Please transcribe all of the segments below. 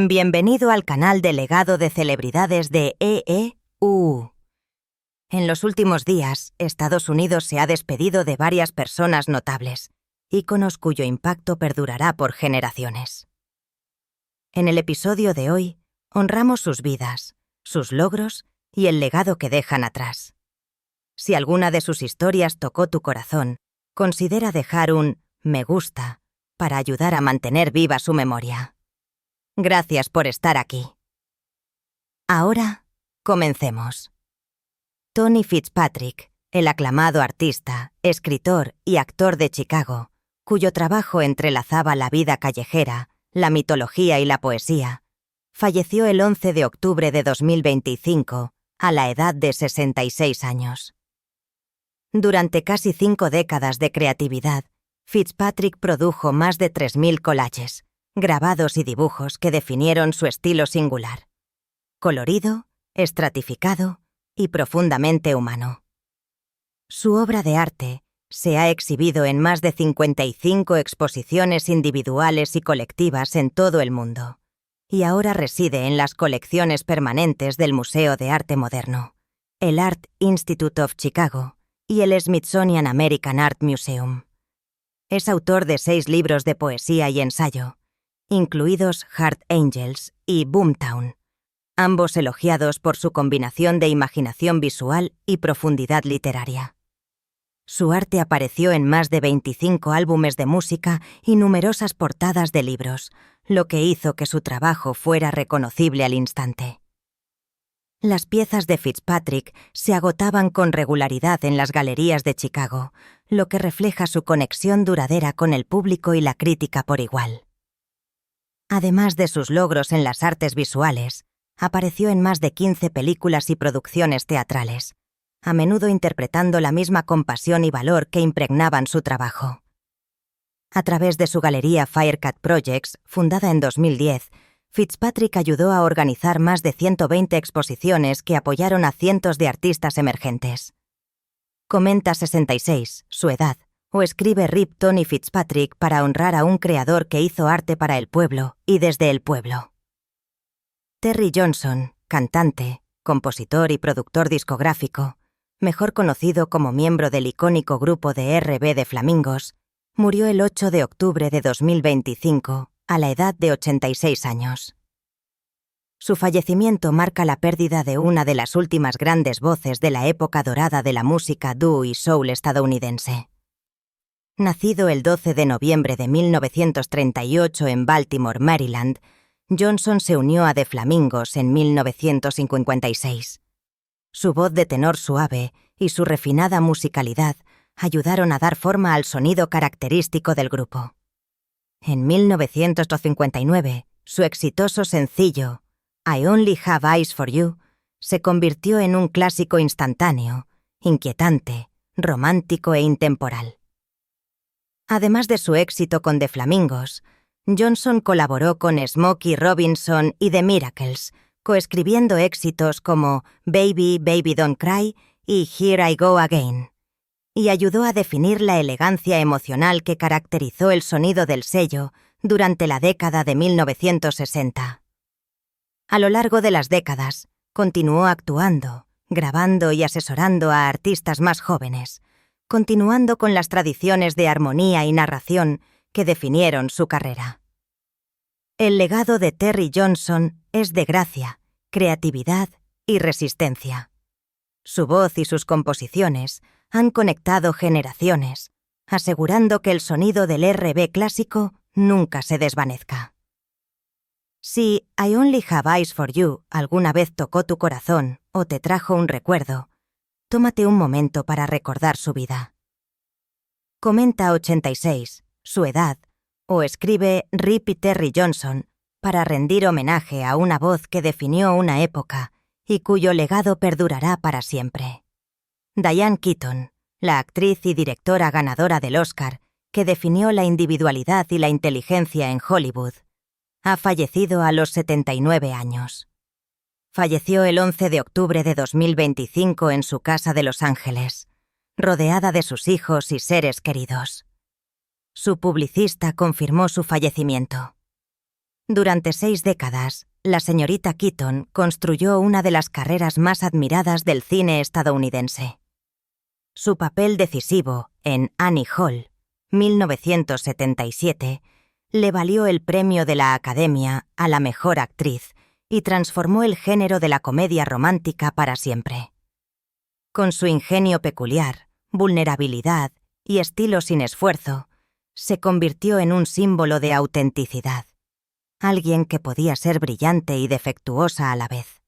Bienvenido al canal de legado de celebridades de EEUU. En los últimos días, Estados Unidos se ha despedido de varias personas notables, íconos cuyo impacto perdurará por generaciones. En el episodio de hoy, honramos sus vidas, sus logros y el legado que dejan atrás. Si alguna de sus historias tocó tu corazón, considera dejar un me gusta para ayudar a mantener viva su memoria. Gracias por estar aquí. Ahora, comencemos. Tony Fitzpatrick, el aclamado artista, escritor y actor de Chicago, cuyo trabajo entrelazaba la vida callejera, la mitología y la poesía, falleció el 11 de octubre de 2025, a la edad de 66 años. Durante casi 5 décadas de creatividad, Fitzpatrick produjo más de 3.000 collages, grabados y dibujos que definieron su estilo singular. Colorido, estratificado y profundamente humano. Su obra de arte se ha exhibido en más de 55 exposiciones individuales y colectivas en todo el mundo, y ahora reside en las colecciones permanentes del Museo de Arte Moderno, el Art Institute of Chicago y el Smithsonian American Art Museum. Es autor de 6 libros de poesía y ensayo, incluidos Hard Angels y Boomtown, ambos elogiados por su combinación de imaginación visual y profundidad literaria. Su arte apareció en más de 25 álbumes de música y numerosas portadas de libros, lo que hizo que su trabajo fuera reconocible al instante. Las piezas de Fitzpatrick se agotaban con regularidad en las galerías de Chicago, lo que refleja su conexión duradera con el público y la crítica por igual. Además de sus logros en las artes visuales, apareció en más de 15 películas y producciones teatrales, a menudo interpretando la misma compasión y valor que impregnaban su trabajo. A través de su galería Firecat Projects, fundada en 2010, Fitzpatrick ayudó a organizar más de 120 exposiciones que apoyaron a cientos de artistas emergentes. Comenta 66, su edad, o escribe Rip Tony Fitzpatrick para honrar a un creador que hizo arte para el pueblo y desde el pueblo. Terry Johnson, cantante, compositor y productor discográfico, mejor conocido como miembro del icónico grupo de R&B de Flamingos, murió el 8 de octubre de 2025, a la edad de 86 años. Su fallecimiento marca la pérdida de una de las últimas grandes voces de la época dorada de la música doo y soul estadounidense. Nacido el 12 de noviembre de 1938 en Baltimore, Maryland, Johnson se unió a The Flamingos en 1956. Su voz de tenor suave y su refinada musicalidad ayudaron a dar forma al sonido característico del grupo. En 1959, su exitoso sencillo, I Only Have Eyes for You, se convirtió en un clásico instantáneo, inquietante, romántico e intemporal. Además de su éxito con The Flamingos, Johnson colaboró con Smokey Robinson y The Miracles, coescribiendo éxitos como Baby, Baby Don't Cry y Here I Go Again, y ayudó a definir la elegancia emocional que caracterizó el sonido del sello durante la década de 1960. A lo largo de las décadas, continuó actuando, grabando y asesorando a artistas más jóvenes, continuando con las tradiciones de armonía y narración que definieron su carrera. El legado de Terry Johnson es de gracia, creatividad y resistencia. Su voz y sus composiciones han conectado generaciones, asegurando que el sonido del R&B clásico nunca se desvanezca. Si I Only Have Eyes for You alguna vez tocó tu corazón o te trajo un recuerdo, tómate un momento para recordar su vida. Comenta 86, su edad, o escribe Rip y Terry Johnson para rendir homenaje a una voz que definió una época y cuyo legado perdurará para siempre. Diane Keaton, la actriz y directora ganadora del Oscar, que definió la individualidad y la inteligencia en Hollywood, ha fallecido a los 79 años. Falleció el 11 de octubre de 2025 en su casa de Los Ángeles, rodeada de sus hijos y seres queridos. Su publicista confirmó su fallecimiento. Durante 6 décadas, la señorita Keaton construyó una de las carreras más admiradas del cine estadounidense. Su papel decisivo en Annie Hall, 1977, le valió el premio de la Academia a la mejor actriz y transformó el género de la comedia romántica para siempre. Con su ingenio peculiar, vulnerabilidad y estilo sin esfuerzo, se convirtió en un símbolo de autenticidad. Alguien que podía ser brillante y defectuosa a la vez.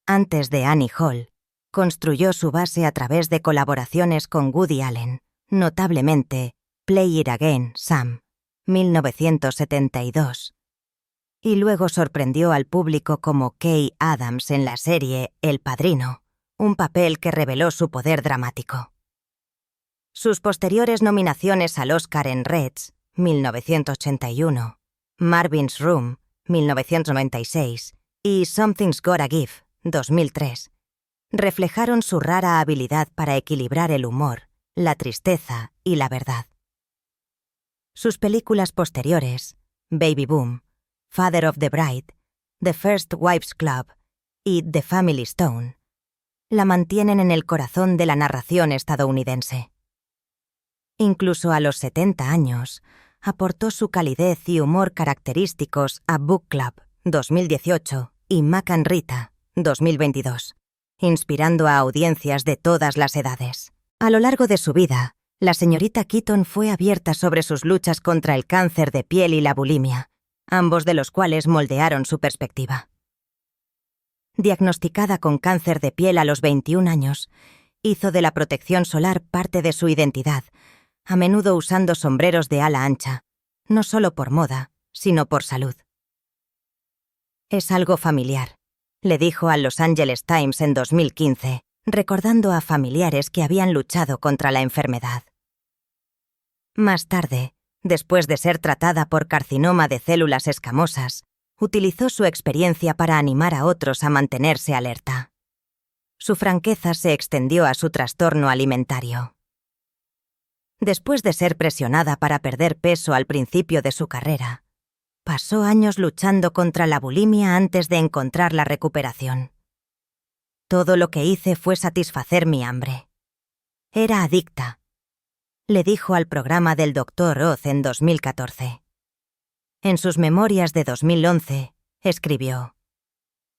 Antes de Annie Hall, construyó su base a través de colaboraciones con Woody Allen, notablemente Play It Again, Sam, 1972, y luego sorprendió al público como Kay Adams en la serie El Padrino, un papel que reveló su poder dramático. Sus posteriores nominaciones al Oscar en Reds, 1981, Marvin's Room, 1996, y Something's Gotta Give, 2003, reflejaron su rara habilidad para equilibrar el humor, la tristeza y la verdad. Sus películas posteriores, Baby Boom, Father of the Bride, The First Wives Club y The Family Stone, la mantienen en el corazón de la narración estadounidense. Incluso a los 70 años, aportó su calidez y humor característicos a Book Club, 2018, y Mac and Rita, 2022, inspirando a audiencias de todas las edades. A lo largo de su vida, la señorita Keaton fue abierta sobre sus luchas contra el cáncer de piel y la bulimia, ambos de los cuales moldearon su perspectiva. Diagnosticada con cáncer de piel a los 21 años, hizo de la protección solar parte de su identidad, a menudo usando sombreros de ala ancha, no solo por moda, sino por salud. «Es algo familiar», le dijo al Los Angeles Times en 2015, recordando a familiares que habían luchado contra la enfermedad. Más tarde, después de ser tratada por carcinoma de células escamosas, utilizó su experiencia para animar a otros a mantenerse alerta. Su franqueza se extendió a su trastorno alimentario. Después de ser presionada para perder peso al principio de su carrera, pasó años luchando contra la bulimia antes de encontrar la recuperación. «Todo lo que hice fue satisfacer mi hambre. Era adicta», le dijo al programa del Dr. Oz en 2014. En sus memorias de 2011, escribió: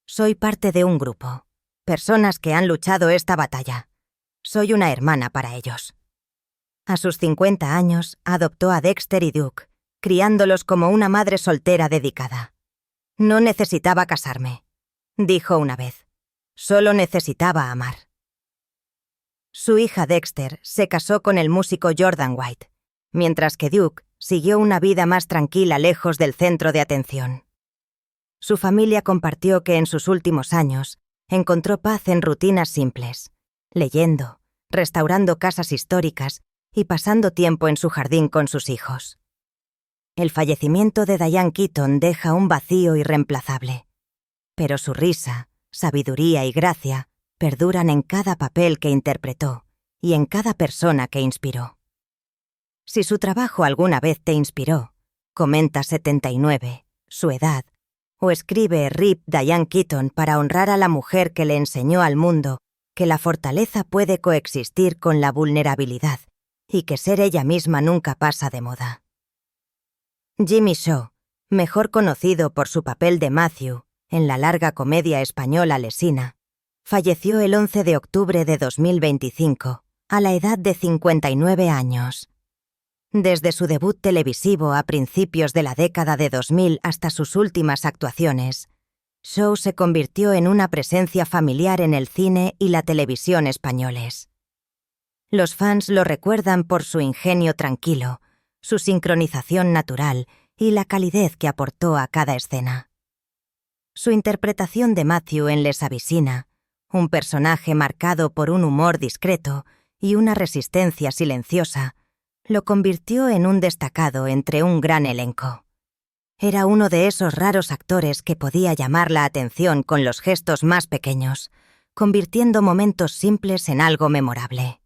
«Soy parte de un grupo, personas que han luchado esta batalla. Soy una hermana para ellos». A sus 50 años, adoptó a Dexter y Duke, criándolos como una madre soltera dedicada. «No necesitaba casarme», dijo una vez. «Solo necesitaba amar». Su hija Dexter se casó con el músico Jordan White, mientras que Duke siguió una vida más tranquila lejos del centro de atención. Su familia compartió que en sus últimos años encontró paz en rutinas simples, leyendo, restaurando casas históricas y pasando tiempo en su jardín con sus hijos. El fallecimiento de Diane Keaton deja un vacío irreemplazable, pero su risa, sabiduría y gracia perduran en cada papel que interpretó y en cada persona que inspiró. Si su trabajo alguna vez te inspiró, comenta 79, su edad, o escribe RIP Diane Keaton para honrar a la mujer que le enseñó al mundo que la fortaleza puede coexistir con la vulnerabilidad y que ser ella misma nunca pasa de moda. Jimmy Shaw, mejor conocido por su papel de Matthew en la larga comedia española Lesina, falleció el 11 de octubre de 2025, a la edad de 59 años. Desde su debut televisivo a principios de la década de 2000 hasta sus últimas actuaciones, Shaw se convirtió en una presencia familiar en el cine y la televisión españoles. Los fans lo recuerdan por su ingenio tranquilo, su sincronización natural y la calidez que aportó a cada escena. Su interpretación de Matthew en Les Abyssina, un personaje marcado por un humor discreto y una resistencia silenciosa, lo convirtió en un destacado entre un gran elenco. Era uno de esos raros actores que podía llamar la atención con los gestos más pequeños, convirtiendo momentos simples en algo memorable.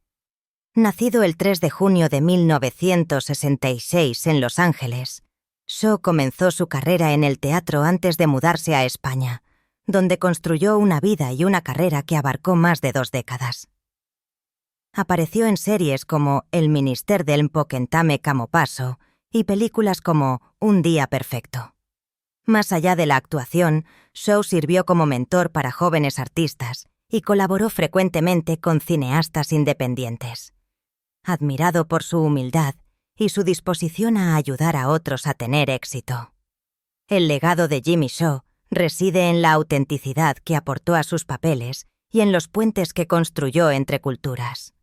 Nacido el 3 de junio de 1966 en Los Ángeles, Shaw comenzó su carrera en el teatro antes de mudarse a España, donde construyó una vida y una carrera que abarcó más de 2 décadas. Apareció en series como El Minister del Poquentame Camopaso y películas como Un día perfecto. Más allá de la actuación, Shaw sirvió como mentor para jóvenes artistas y colaboró frecuentemente con cineastas independientes. Admirado por su humildad y su disposición a ayudar a otros a tener éxito. El legado de Jimmy Shaw reside en la autenticidad que aportó a sus papeles y en los puentes que construyó entre culturas.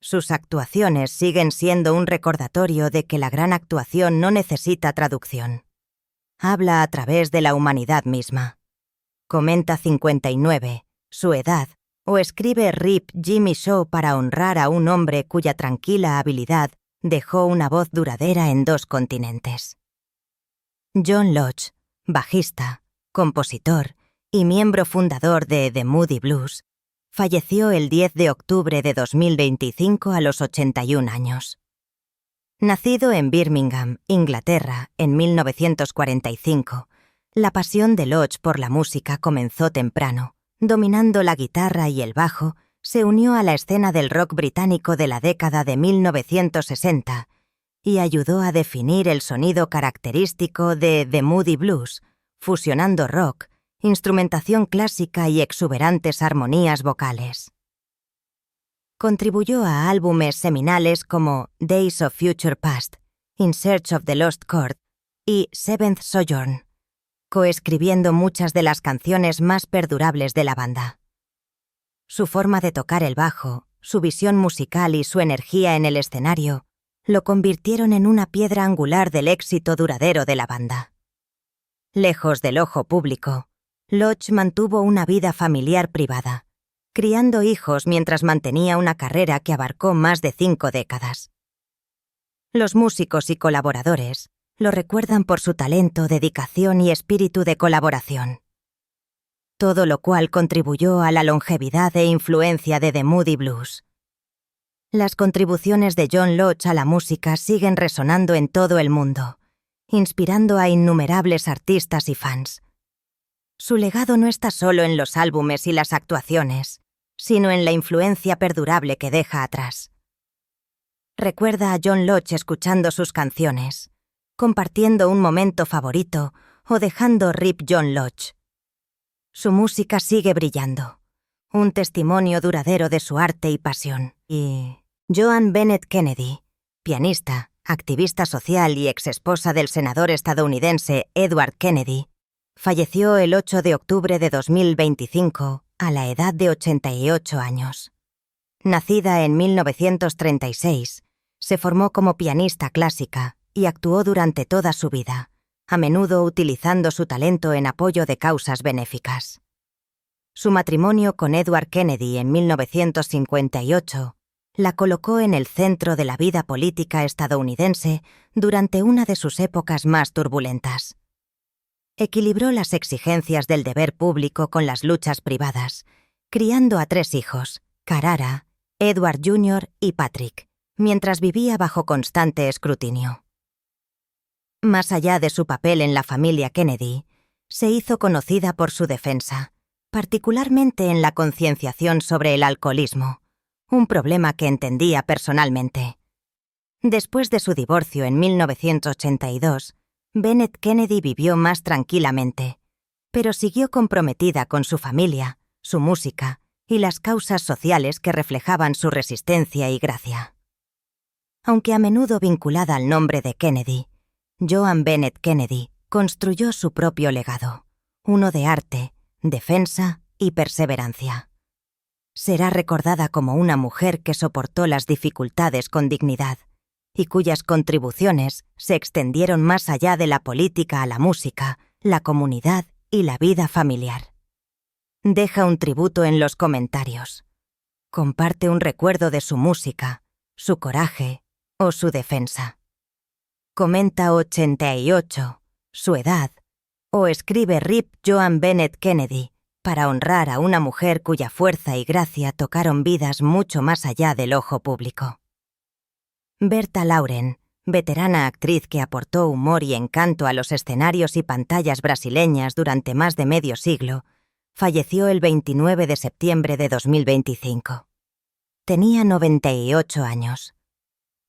Sus actuaciones siguen siendo un recordatorio de que la gran actuación no necesita traducción. Habla a través de la humanidad misma. Comenta 59, su edad, o escribe Rip Jimmy Shaw para honrar a un hombre cuya tranquila habilidad dejó una voz duradera en 2 continentes. John Lodge, bajista, compositor y miembro fundador de The Moody Blues, falleció el 10 de octubre de 2025 a los 81 años. Nacido en Birmingham, Inglaterra, en 1945, la pasión de Lodge por la música comenzó temprano. Dominando la guitarra y el bajo, se unió a la escena del rock británico de la década de 1960 y ayudó a definir el sonido característico de The Moody Blues, fusionando rock, instrumentación clásica y exuberantes armonías vocales. Contribuyó a álbumes seminales como Days of Future Past, In Search of the Lost Chord y Seventh Sojourn, coescribiendo muchas de las canciones más perdurables de la banda. Su forma de tocar el bajo, su visión musical y su energía en el escenario lo convirtieron en una piedra angular del éxito duradero de la banda. Lejos del ojo público, Lodge mantuvo una vida familiar privada, criando hijos mientras mantenía una carrera que abarcó más de 5 décadas. Los músicos y colaboradores lo recuerdan por su talento, dedicación y espíritu de colaboración. Todo lo cual contribuyó a la longevidad e influencia de The Moody Blues. Las contribuciones de John Lodge a la música siguen resonando en todo el mundo, inspirando a innumerables artistas y fans. Su legado no está solo en los álbumes y las actuaciones, sino en la influencia perdurable que deja atrás. Recuerda a John Lodge escuchando sus canciones, compartiendo un momento favorito o dejando Rip John Lodge. Su música sigue brillando, un testimonio duradero de su arte y pasión. Y Joan Bennett Kennedy, pianista, activista social y exesposa del senador estadounidense Edward Kennedy, falleció el 8 de octubre de 2025 a la edad de 88 años. Nacida en 1936, se formó como pianista clásica y actuó durante toda su vida, a menudo utilizando su talento en apoyo de causas benéficas. Su matrimonio con Edward Kennedy en 1958 la colocó en el centro de la vida política estadounidense durante una de sus épocas más turbulentas. Equilibró las exigencias del deber público con las luchas privadas, criando a 3 hijos, Carrara, Edward Jr. y Patrick, mientras vivía bajo constante escrutinio. Más allá de su papel en la familia Kennedy, se hizo conocida por su defensa, particularmente en la concienciación sobre el alcoholismo, un problema que entendía personalmente. Después de su divorcio en 1982, Bennett Kennedy vivió más tranquilamente, pero siguió comprometida con su familia, su música y las causas sociales que reflejaban su resistencia y gracia. Aunque a menudo vinculada al nombre de Kennedy, Joan Bennett Kennedy construyó su propio legado, uno de arte, defensa y perseverancia. Será recordada como una mujer que soportó las dificultades con dignidad y cuyas contribuciones se extendieron más allá de la política a la música, la comunidad y la vida familiar. Deja un tributo en los comentarios. Comparte un recuerdo de su música, su coraje o su defensa. Comenta 88, su edad, o escribe Rip Joan Bennett Kennedy para honrar a una mujer cuya fuerza y gracia tocaron vidas mucho más allá del ojo público. Berta Lauren, veterana actriz que aportó humor y encanto a los escenarios y pantallas brasileñas durante más de medio siglo, falleció el 29 de septiembre de 2025. Tenía 98 años.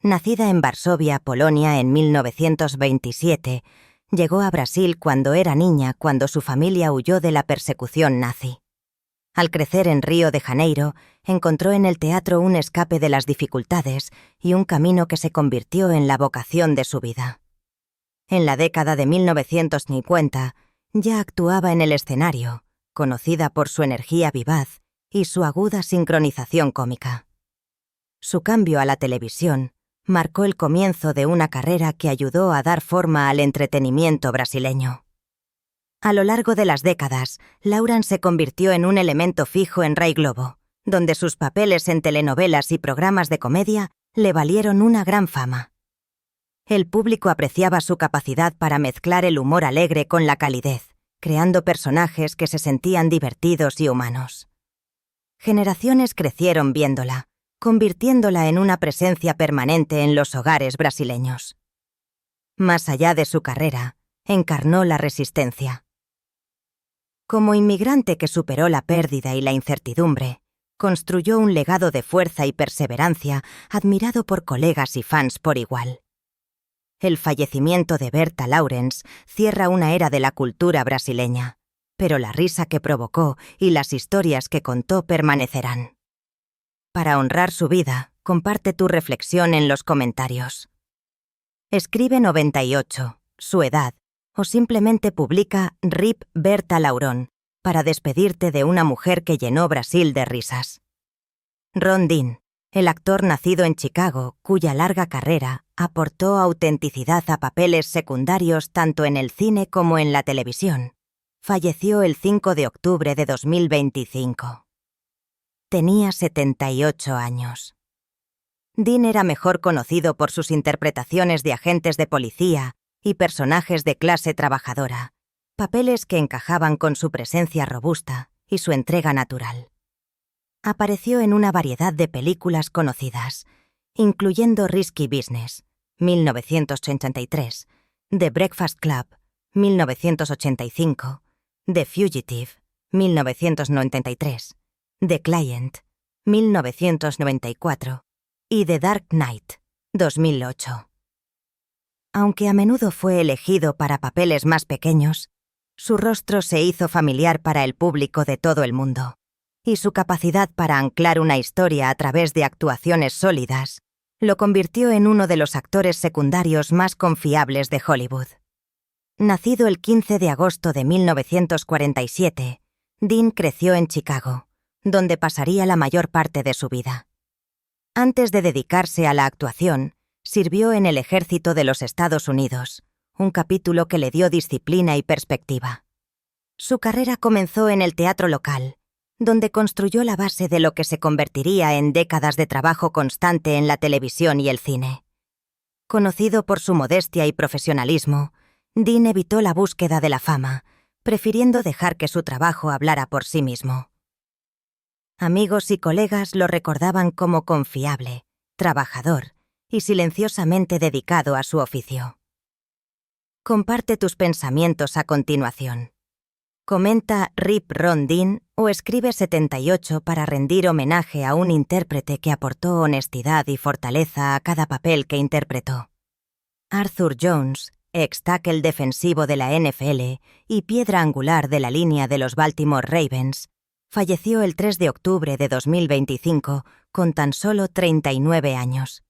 Nacida en Varsovia, Polonia, en 1927, llegó a Brasil cuando era niña, cuando su familia huyó de la persecución nazi. Al crecer en Río de Janeiro, encontró en el teatro un escape de las dificultades y un camino que se convirtió en la vocación de su vida. En la década de 1950, ya actuaba en el escenario, conocida por su energía vivaz y su aguda sincronización cómica. Su cambio a la televisión marcó el comienzo de una carrera que ayudó a dar forma al entretenimiento brasileño. A lo largo de las décadas, Lauren se convirtió en un elemento fijo en Rai Globo, donde sus papeles en telenovelas y programas de comedia le valieron una gran fama. El público apreciaba su capacidad para mezclar el humor alegre con la calidez, creando personajes que se sentían divertidos y humanos. Generaciones crecieron viéndola, convirtiéndola en una presencia permanente en los hogares brasileños. Más allá de su carrera, encarnó la resistencia. Como inmigrante que superó la pérdida y la incertidumbre, construyó un legado de fuerza y perseverancia admirado por colegas y fans por igual. El fallecimiento de Berta Laurens cierra una era de la cultura brasileña, pero la risa que provocó y las historias que contó permanecerán. Para honrar su vida, comparte tu reflexión en los comentarios. Escribe 98, su edad, o simplemente publica RIP Berta Laurón para despedirte de una mujer que llenó Brasil de risas. Ron Dean, el actor nacido en Chicago, cuya larga carrera aportó autenticidad a papeles secundarios tanto en el cine como en la televisión, falleció el 5 de octubre de 2025. Tenía 78 años. Dean era mejor conocido por sus interpretaciones de agentes de policía y personajes de clase trabajadora, papeles que encajaban con su presencia robusta y su entrega natural. Apareció en una variedad de películas conocidas, incluyendo Risky Business, 1983, The Breakfast Club, 1985, The Fugitive, 1993, The Client, 1994 y The Dark Knight, 2008. Aunque a menudo fue elegido para papeles más pequeños, su rostro se hizo familiar para el público de todo el mundo, y su capacidad para anclar una historia a través de actuaciones sólidas lo convirtió en uno de los actores secundarios más confiables de Hollywood. Nacido el 15 de agosto de 1947, Dean creció en Chicago, donde pasaría la mayor parte de su vida. Antes de dedicarse a la actuación, sirvió en el Ejército de los Estados Unidos, un capítulo que le dio disciplina y perspectiva. Su carrera comenzó en el teatro local, donde construyó la base de lo que se convertiría en décadas de trabajo constante en la televisión y el cine. Conocido por su modestia y profesionalismo, Dean evitó la búsqueda de la fama, prefiriendo dejar que su trabajo hablara por sí mismo. Amigos y colegas lo recordaban como confiable, trabajador y silenciosamente dedicado a su oficio. Comparte tus pensamientos a continuación. Comenta RIP Ron Dean o escribe 78 para rendir homenaje a un intérprete que aportó honestidad y fortaleza a cada papel que interpretó. Arthur Jones, ex tackle defensivo de la NFL y piedra angular de la línea de los Baltimore Ravens, falleció el 3 de octubre de 2025 con tan solo 39 años.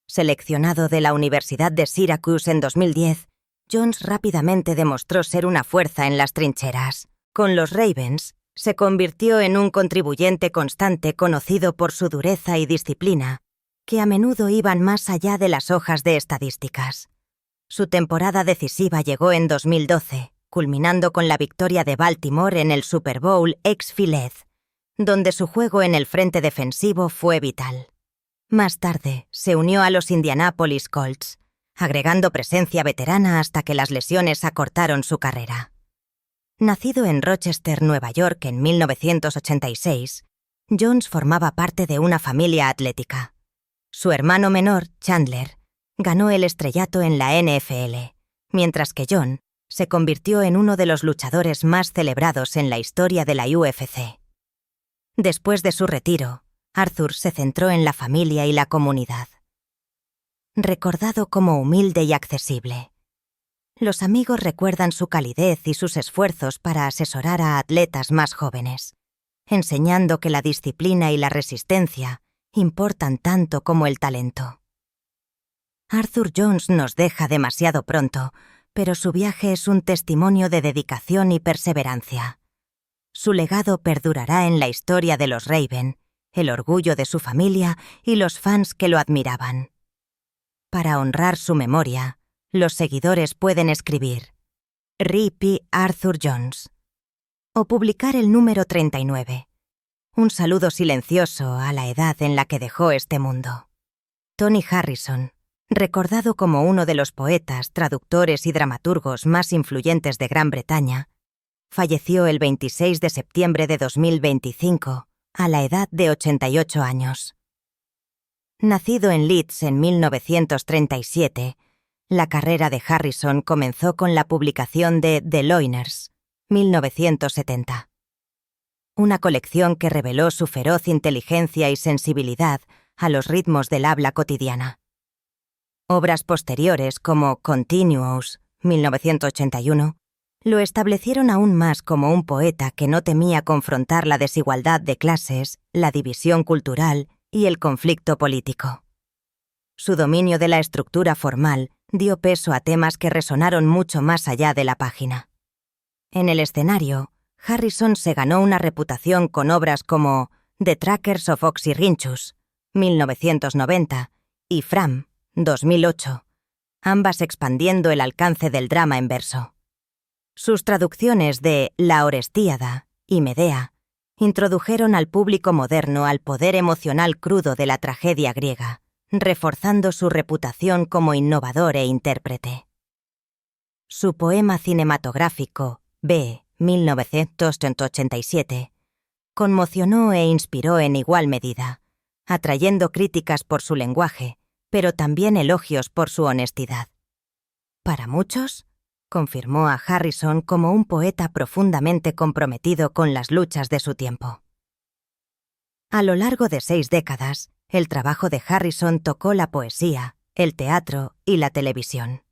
Seleccionado de la Universidad de Syracuse en 2010, Jones rápidamente demostró ser una fuerza en las trincheras. Con los Ravens, se convirtió en un contribuyente constante conocido por su dureza y disciplina, que a menudo iban más allá de las hojas de estadísticas. Su temporada decisiva llegó en 2012, culminando con la victoria de Baltimore en el Super Bowl ex-Philed, donde su juego en el frente defensivo fue vital. Más tarde, se unió a los Indianapolis Colts, agregando presencia veterana hasta que las lesiones acortaron su carrera. Nacido en Rochester, Nueva York en 1986, Jones formaba parte de una familia atlética. Su hermano menor, Chandler, Ganó el estrellato en la NFL, mientras que John se convirtió en uno de los luchadores más celebrados en la historia de la UFC. Después de su retiro, Arthur se centró en la familia y la comunidad. Recordado como humilde y accesible, los amigos recuerdan su calidez y sus esfuerzos para asesorar a atletas más jóvenes, enseñando que la disciplina y la resistencia importan tanto como el talento. Arthur Jones nos deja demasiado pronto, pero su viaje es un testimonio de dedicación y perseverancia. Su legado perdurará en la historia de los Raven, el orgullo de su familia y los fans que lo admiraban. Para honrar su memoria, los seguidores pueden escribir R.I.P. Arthur Jones o publicar el número 39, un saludo silencioso a la edad en la que dejó este mundo. Tony Harrison, recordado como uno de los poetas, traductores y dramaturgos más influyentes de Gran Bretaña, falleció el 26 de septiembre de 2025, a la edad de 88 años. Nacido en Leeds en 1937, la carrera de Harrison comenzó con la publicación de The Loiners, 1970. Una colección que reveló su feroz inteligencia y sensibilidad a los ritmos del habla cotidiana. Obras posteriores como Continuous, 1981, lo establecieron aún más como un poeta que no temía confrontar la desigualdad de clases, la división cultural y el conflicto político. Su dominio de la estructura formal dio peso a temas que resonaron mucho más allá de la página. En el escenario, Harrison se ganó una reputación con obras como The Trackers of Oxyrhynchus, 1990, y Fram, 2008, ambas expandiendo el alcance del drama en verso. Sus traducciones de La Orestíada y Medea introdujeron al público moderno al poder emocional crudo de la tragedia griega, reforzando su reputación como innovador e intérprete. Su poema cinematográfico, B, 1987, conmocionó e inspiró en igual medida, atrayendo críticas por su lenguaje, pero también elogios por su honestidad. Para muchos, confirmó a Harrison como un poeta profundamente comprometido con las luchas de su tiempo. A lo largo de 6 décadas, el trabajo de Harrison tocó la poesía, el teatro y la televisión.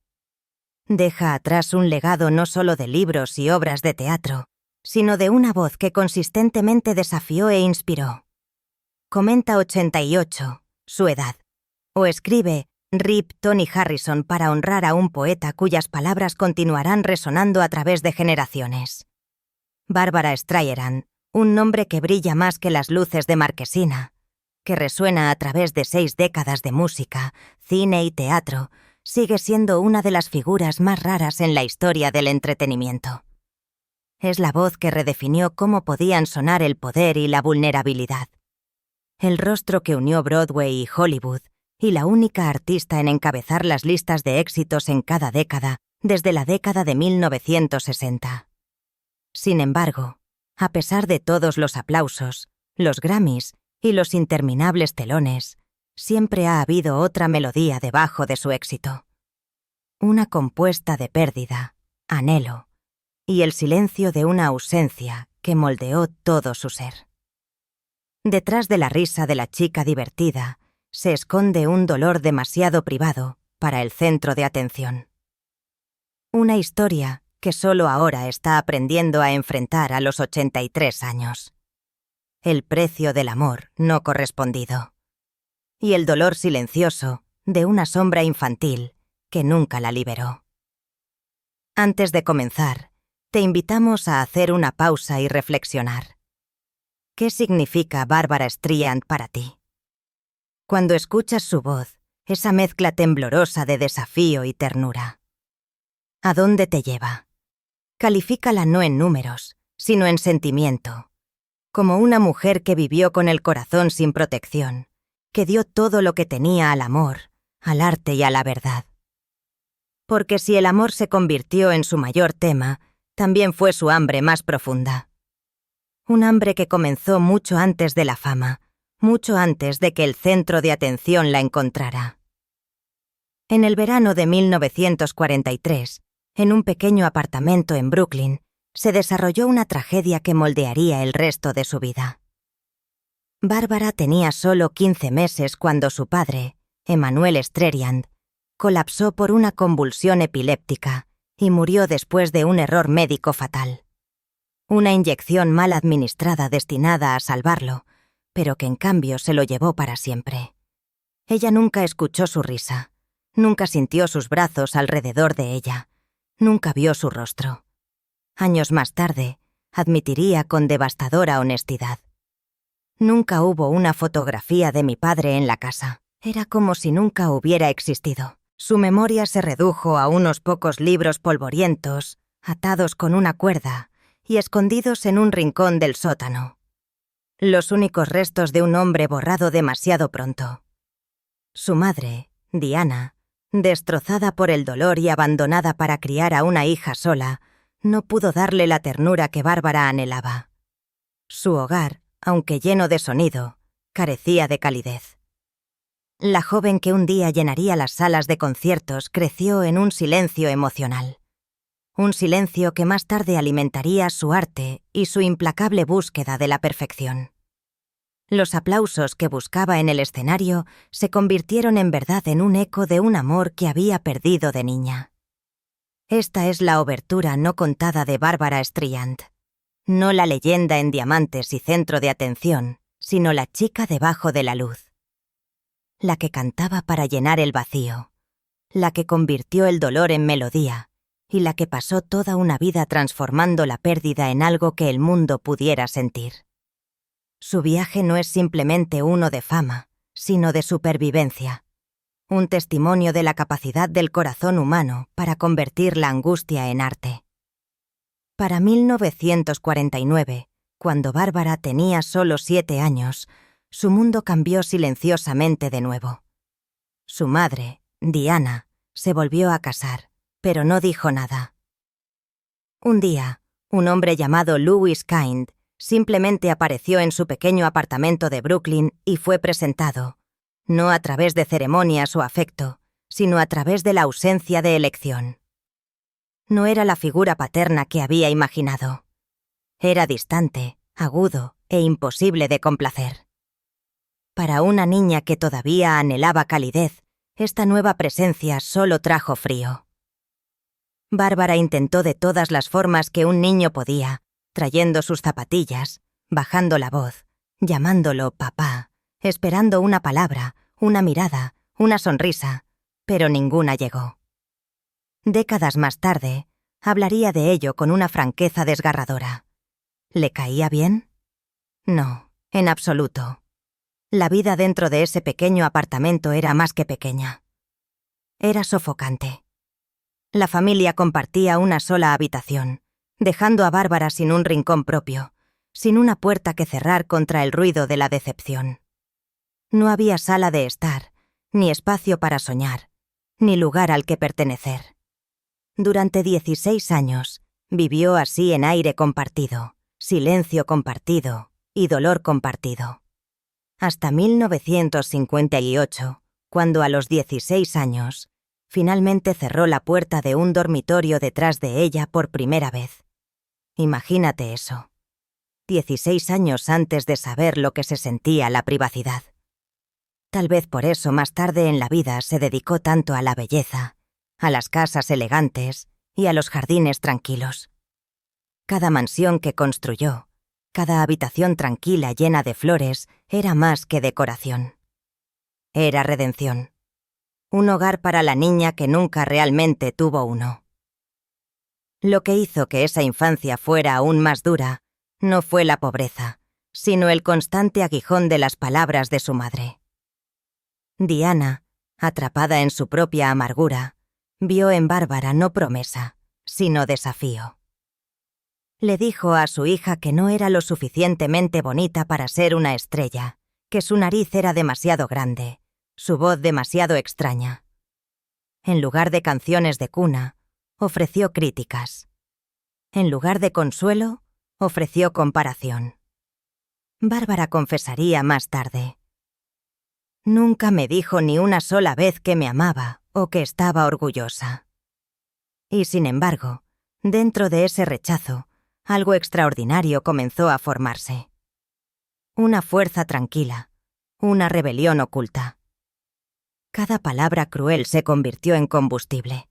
Deja atrás un legado no solo de libros y obras de teatro, sino de una voz que consistentemente desafió e inspiró. Comenta 88, su edad, o escribe R.I.P. Tony Harrison para honrar a un poeta cuyas palabras continuarán resonando a través de generaciones. Bárbara Streisand, un nombre que brilla más que las luces de Marquesina, que resuena a través de 6 décadas de música, cine y teatro, sigue siendo una de las figuras más raras en la historia del entretenimiento. Es la voz que redefinió cómo podían sonar el poder y la vulnerabilidad. El rostro que unió Broadway y Hollywood, y la única artista en encabezar las listas de éxitos en cada década, desde la década de 1960. Sin embargo, a pesar de todos los aplausos, los Grammys y los interminables telones, siempre ha habido otra melodía debajo de su éxito. Una compuesta de pérdida, anhelo, y el silencio de una ausencia que moldeó todo su ser. Detrás de la risa de la chica divertida, se esconde un dolor demasiado privado para el centro de atención. Una historia que solo ahora está aprendiendo a enfrentar a los 83 años. El precio del amor no correspondido. Y el dolor silencioso de una sombra infantil que nunca la liberó. Antes de comenzar, te invitamos a hacer una pausa y reflexionar. ¿Qué significa Bárbara Streisand para ti? Cuando escuchas su voz, esa mezcla temblorosa de desafío y ternura. ¿A dónde te lleva? Califícala no en números, sino en sentimiento. Como una mujer que vivió con el corazón sin protección, que dio todo lo que tenía al amor, al arte y a la verdad. Porque si el amor se convirtió en su mayor tema, también fue su hambre más profunda. Un hambre que comenzó mucho antes de la fama, mucho antes de que el centro de atención la encontrara. En el verano de 1943, en un pequeño apartamento en Brooklyn, se desarrolló una tragedia que moldearía el resto de su vida. Bárbara tenía solo 15 meses cuando su padre, Emanuel Streriand, colapsó por una convulsión epiléptica y murió después de un error médico fatal. Una inyección mal administrada destinada a salvarlo, pero que en cambio se lo llevó para siempre. Ella nunca escuchó su risa, nunca sintió sus brazos alrededor de ella, nunca vio su rostro. Años más tarde, admitiría con devastadora honestidad: nunca hubo una fotografía de mi padre en la casa. Era como si nunca hubiera existido. Su memoria se redujo a unos pocos libros polvorientos, atados con una cuerda y escondidos en un rincón del sótano. Los únicos restos de un hombre borrado demasiado pronto. Su madre, Diana, destrozada por el dolor y abandonada para criar a una hija sola, no pudo darle la ternura que Bárbara anhelaba. Su hogar, aunque lleno de sonido, carecía de calidez. La joven que un día llenaría las salas de conciertos creció en un silencio emocional. Un silencio que más tarde alimentaría su arte y su implacable búsqueda de la perfección. Los aplausos que buscaba en el escenario se convirtieron en verdad en un eco de un amor que había perdido de niña. Esta es la obertura no contada de Bárbara Streriand. No la leyenda en diamantes y centro de atención, sino la chica debajo de la luz. La que cantaba para llenar el vacío, la que convirtió el dolor en melodía y la que pasó toda una vida transformando la pérdida en algo que el mundo pudiera sentir. Su viaje no es simplemente uno de fama, sino de supervivencia, un testimonio de la capacidad del corazón humano para convertir la angustia en arte. Para 1949, cuando Bárbara tenía solo 7 años, su mundo cambió silenciosamente de nuevo. Su madre, Diana, se volvió a casar, pero no dijo nada. Un día, un hombre llamado Louis Kind simplemente apareció en su pequeño apartamento de Brooklyn y fue presentado, no a través de ceremonias o afecto, sino a través de la ausencia de elección. No era la figura paterna que había imaginado. Era distante, agudo e imposible de complacer. Para una niña que todavía anhelaba calidez, esta nueva presencia solo trajo frío. Bárbara intentó de todas las formas que un niño podía, trayendo sus zapatillas, bajando la voz, llamándolo papá, esperando una palabra, una mirada, una sonrisa, pero ninguna llegó. Décadas más tarde, hablaría de ello con una franqueza desgarradora. ¿Le caía bien? No, en absoluto. La vida dentro de ese pequeño apartamento era más que pequeña. Era sofocante. La familia compartía una sola habitación, dejando a Bárbara sin un rincón propio, sin una puerta que cerrar contra el ruido de la decepción. No había sala de estar, ni espacio para soñar, ni lugar al que pertenecer. Durante 16 años, vivió así en aire compartido, silencio compartido y dolor compartido. Hasta 1958, cuando a los 16 años, finalmente cerró la puerta de un dormitorio detrás de ella por primera vez. Imagínate eso. 16 años antes de saber lo que se sentía la privacidad. Tal vez por eso más tarde en la vida se dedicó tanto a la belleza, a las casas elegantes y a los jardines tranquilos. Cada mansión que construyó, cada habitación tranquila llena de flores, era más que decoración. Era redención. Un hogar para la niña que nunca realmente tuvo uno. Lo que hizo que esa infancia fuera aún más dura no fue la pobreza, sino el constante aguijón de las palabras de su madre. Diana, atrapada en su propia amargura, vio en Bárbara no promesa, sino desafío. Le dijo a su hija que no era lo suficientemente bonita para ser una estrella, que su nariz era demasiado grande, su voz demasiado extraña. En lugar de canciones de cuna, ofreció críticas. En lugar de consuelo, ofreció comparación. Bárbara confesaría más tarde: «Nunca me dijo ni una sola vez que me amaba o que estaba orgullosa. Y sin embargo, dentro de ese rechazo, algo extraordinario comenzó a formarse. Una fuerza tranquila, una rebelión oculta. Cada palabra cruel se convirtió en combustible.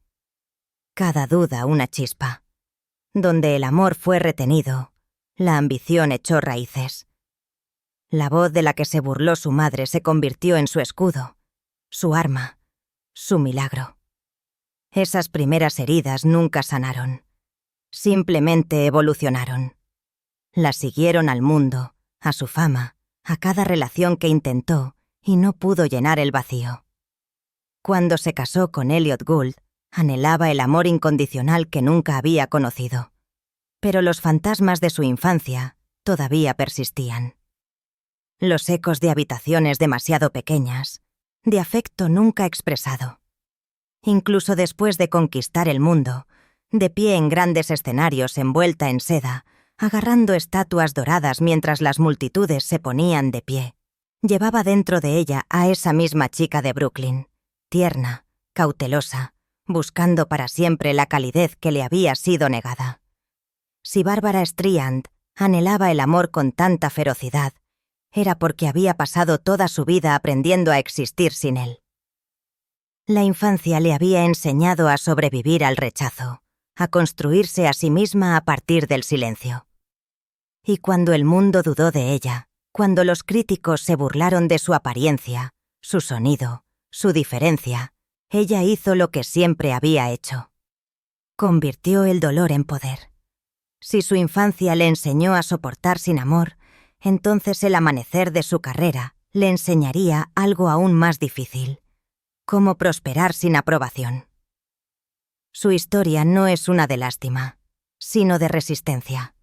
Cada duda una chispa. Donde el amor fue retenido, la ambición echó raíces. La voz de la que se burló su madre se convirtió en su escudo, su arma, su milagro. Esas primeras heridas nunca sanaron. Simplemente evolucionaron. La siguieron al mundo, a su fama, a cada relación que intentó y no pudo llenar el vacío. Cuando se casó con Elliot Gould, anhelaba el amor incondicional que nunca había conocido. Pero los fantasmas de su infancia todavía persistían. Los ecos de habitaciones demasiado pequeñas, de afecto nunca expresado. Incluso después de conquistar el mundo, de pie en grandes escenarios envuelta en seda, agarrando estatuas doradas mientras las multitudes se ponían de pie, llevaba dentro de ella a esa misma chica de Brooklyn, tierna, cautelosa, buscando para siempre la calidez que le había sido negada. Si Barbara Streisand anhelaba el amor con tanta ferocidad, era porque había pasado toda su vida aprendiendo a existir sin él. La infancia le había enseñado a sobrevivir al rechazo, a construirse a sí misma a partir del silencio. Y cuando el mundo dudó de ella, cuando los críticos se burlaron de su apariencia, su sonido, su diferencia, ella hizo lo que siempre había hecho. Convirtió el dolor en poder. Si su infancia le enseñó a soportar sin amor, entonces el amanecer de su carrera le enseñaría algo aún más difícil: cómo prosperar sin aprobación. Su historia no es una de lástima, sino de resistencia.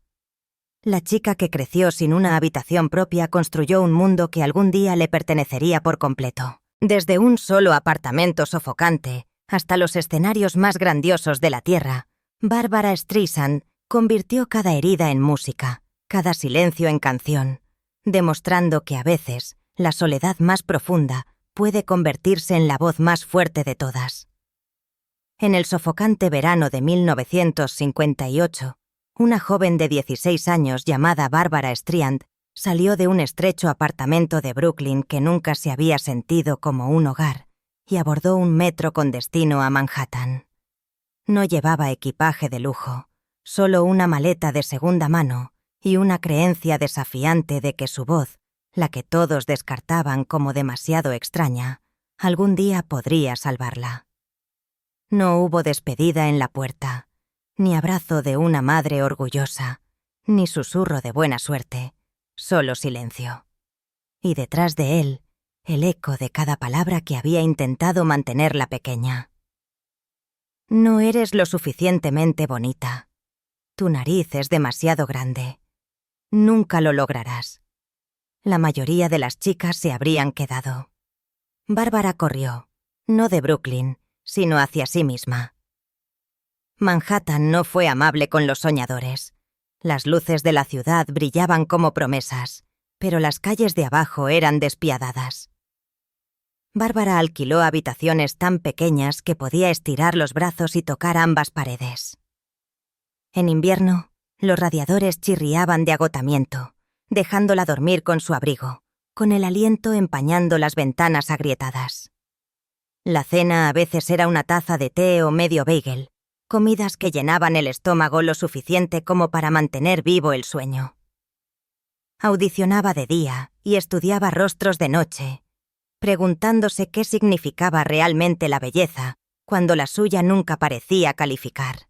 La chica que creció sin una habitación propia construyó un mundo que algún día le pertenecería por completo. Desde un solo apartamento sofocante hasta los escenarios más grandiosos de la Tierra, Barbara Streisand convirtió cada herida en música, cada silencio en canción, demostrando que a veces la soledad más profunda puede convertirse en la voz más fuerte de todas. En el sofocante verano de 1958, una joven de 16 años llamada Barbara Streisand salió de un estrecho apartamento de Brooklyn que nunca se había sentido como un hogar y abordó un metro con destino a Manhattan. No llevaba equipaje de lujo, solo una maleta de segunda mano y una creencia desafiante de que su voz, la que todos descartaban como demasiado extraña, algún día podría salvarla. No hubo despedida en la puerta, ni abrazo de una madre orgullosa, ni susurro de buena suerte, solo silencio. Y detrás de él, el eco de cada palabra que había intentado mantenerla pequeña. No eres lo suficientemente bonita. Tu nariz es demasiado grande. Nunca lo lograrás. La mayoría de las chicas se habrían quedado. Bárbara corrió, no de Brooklyn, sino hacia sí misma. Manhattan no fue amable con los soñadores. Las luces de la ciudad brillaban como promesas, pero las calles de abajo eran despiadadas. Bárbara alquiló habitaciones tan pequeñas que podía estirar los brazos y tocar ambas paredes. En invierno, los radiadores chirriaban de agotamiento, dejándola dormir con su abrigo, con el aliento empañando las ventanas agrietadas. La cena a veces era una taza de té o medio bagel, comidas que llenaban el estómago lo suficiente como para mantener vivo el sueño. Audicionaba de día y estudiaba rostros de noche, preguntándose qué significaba realmente la belleza cuando la suya nunca parecía calificar.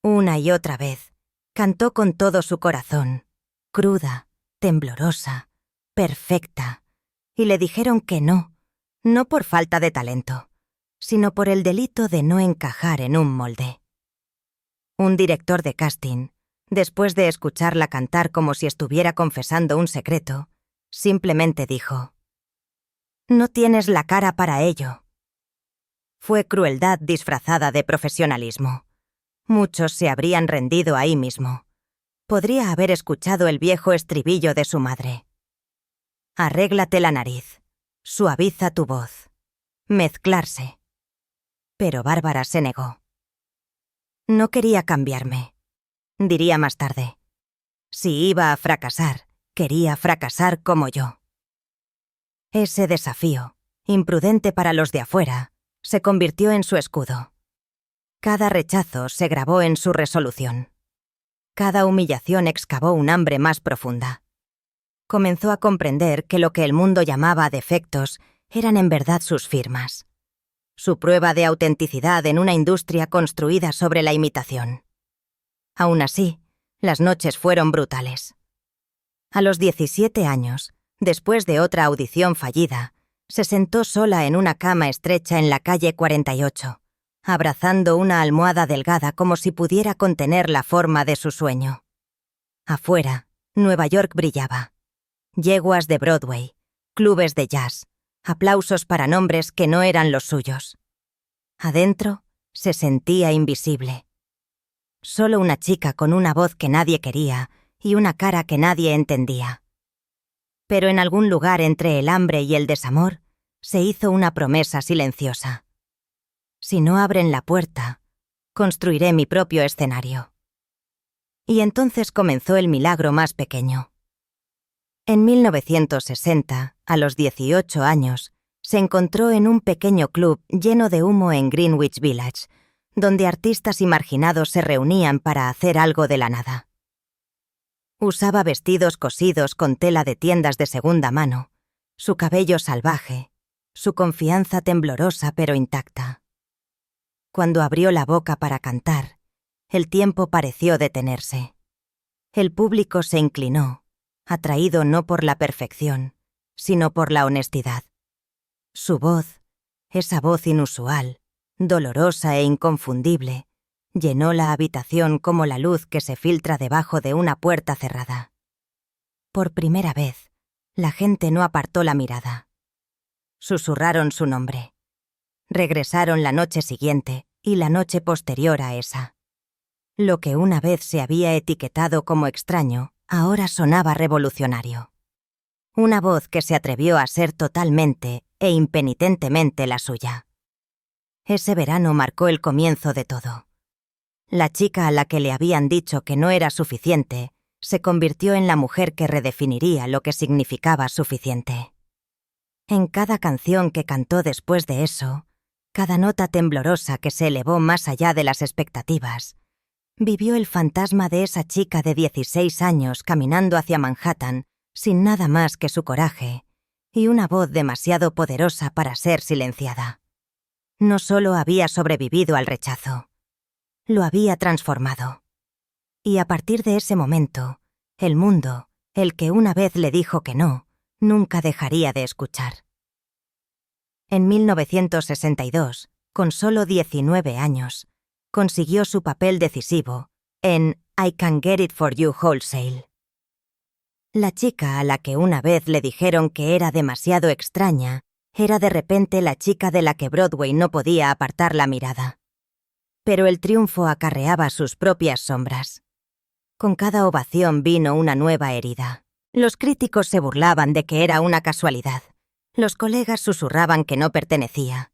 Una y otra vez, cantó con todo su corazón, cruda, temblorosa, perfecta, y le dijeron que no por falta de talento, sino por el delito de no encajar en un molde. Un director de casting, después de escucharla cantar como si estuviera confesando un secreto, simplemente dijo: «No tienes la cara para ello». Fue crueldad disfrazada de profesionalismo. Muchos se habrían rendido ahí mismo. Podría haber escuchado el viejo estribillo de su madre. Arréglate la nariz, suaviza tu voz, mezclarse, pero Bárbara se negó. No quería cambiarme, diría más tarde. Si iba a fracasar, quería fracasar como yo. Ese desafío, imprudente para los de afuera, se convirtió en su escudo. Cada rechazo se grabó en su resolución. Cada humillación excavó un hambre más profunda. Comenzó a comprender que lo que el mundo llamaba defectos eran en verdad sus firmas. Su prueba de autenticidad en una industria construida sobre la imitación. Aún así, las noches fueron brutales. A los 17 años, después de otra audición fallida, se sentó sola en una cama estrecha en la calle 48, abrazando una almohada delgada como si pudiera contener la forma de su sueño. Afuera, Nueva York brillaba. Yeguas de Broadway, clubes de jazz, aplausos para nombres que no eran los suyos. Adentro, se sentía invisible. Solo una chica con una voz que nadie quería y una cara que nadie entendía. Pero en algún lugar entre el hambre y el desamor, se hizo una promesa silenciosa. Si no abren la puerta, construiré mi propio escenario. Y entonces comenzó el milagro más pequeño. En 1960, a los 18 años, se encontró en un pequeño club lleno de humo en Greenwich Village, donde artistas y marginados se reunían para hacer algo de la nada. Usaba vestidos cosidos con tela de tiendas de segunda mano, su cabello salvaje, su confianza temblorosa pero intacta. Cuando abrió la boca para cantar, el tiempo pareció detenerse. El público se inclinó, atraído no por la perfección, sino por la honestidad. Su voz, esa voz inusual, dolorosa e inconfundible, llenó la habitación como la luz que se filtra debajo de una puerta cerrada. Por primera vez, la gente no apartó la mirada. Susurraron su nombre. Regresaron la noche siguiente y la noche posterior a esa. Lo que una vez se había etiquetado como extraño, ahora sonaba revolucionario. Una voz que se atrevió a ser totalmente e impenitentemente la suya. Ese verano marcó el comienzo de todo. La chica a la que le habían dicho que no era suficiente, se convirtió en la mujer que redefiniría lo que significaba suficiente. En cada canción que cantó después de eso, cada nota temblorosa que se elevó más allá de las expectativas, vivió el fantasma de esa chica de 16 años caminando hacia Manhattan sin nada más que su coraje y una voz demasiado poderosa para ser silenciada. No solo había sobrevivido al rechazo, lo había transformado. Y a partir de ese momento, el mundo, el que una vez le dijo que no, nunca dejaría de escuchar. En 1962, con solo 19 años, consiguió su papel decisivo en I Can Get It For You Wholesale. La chica a la que una vez le dijeron que era demasiado extraña, era de repente la chica de la que Broadway no podía apartar la mirada. Pero el triunfo acarreaba sus propias sombras. Con cada ovación vino una nueva herida. Los críticos se burlaban de que era una casualidad. Los colegas susurraban que no pertenecía.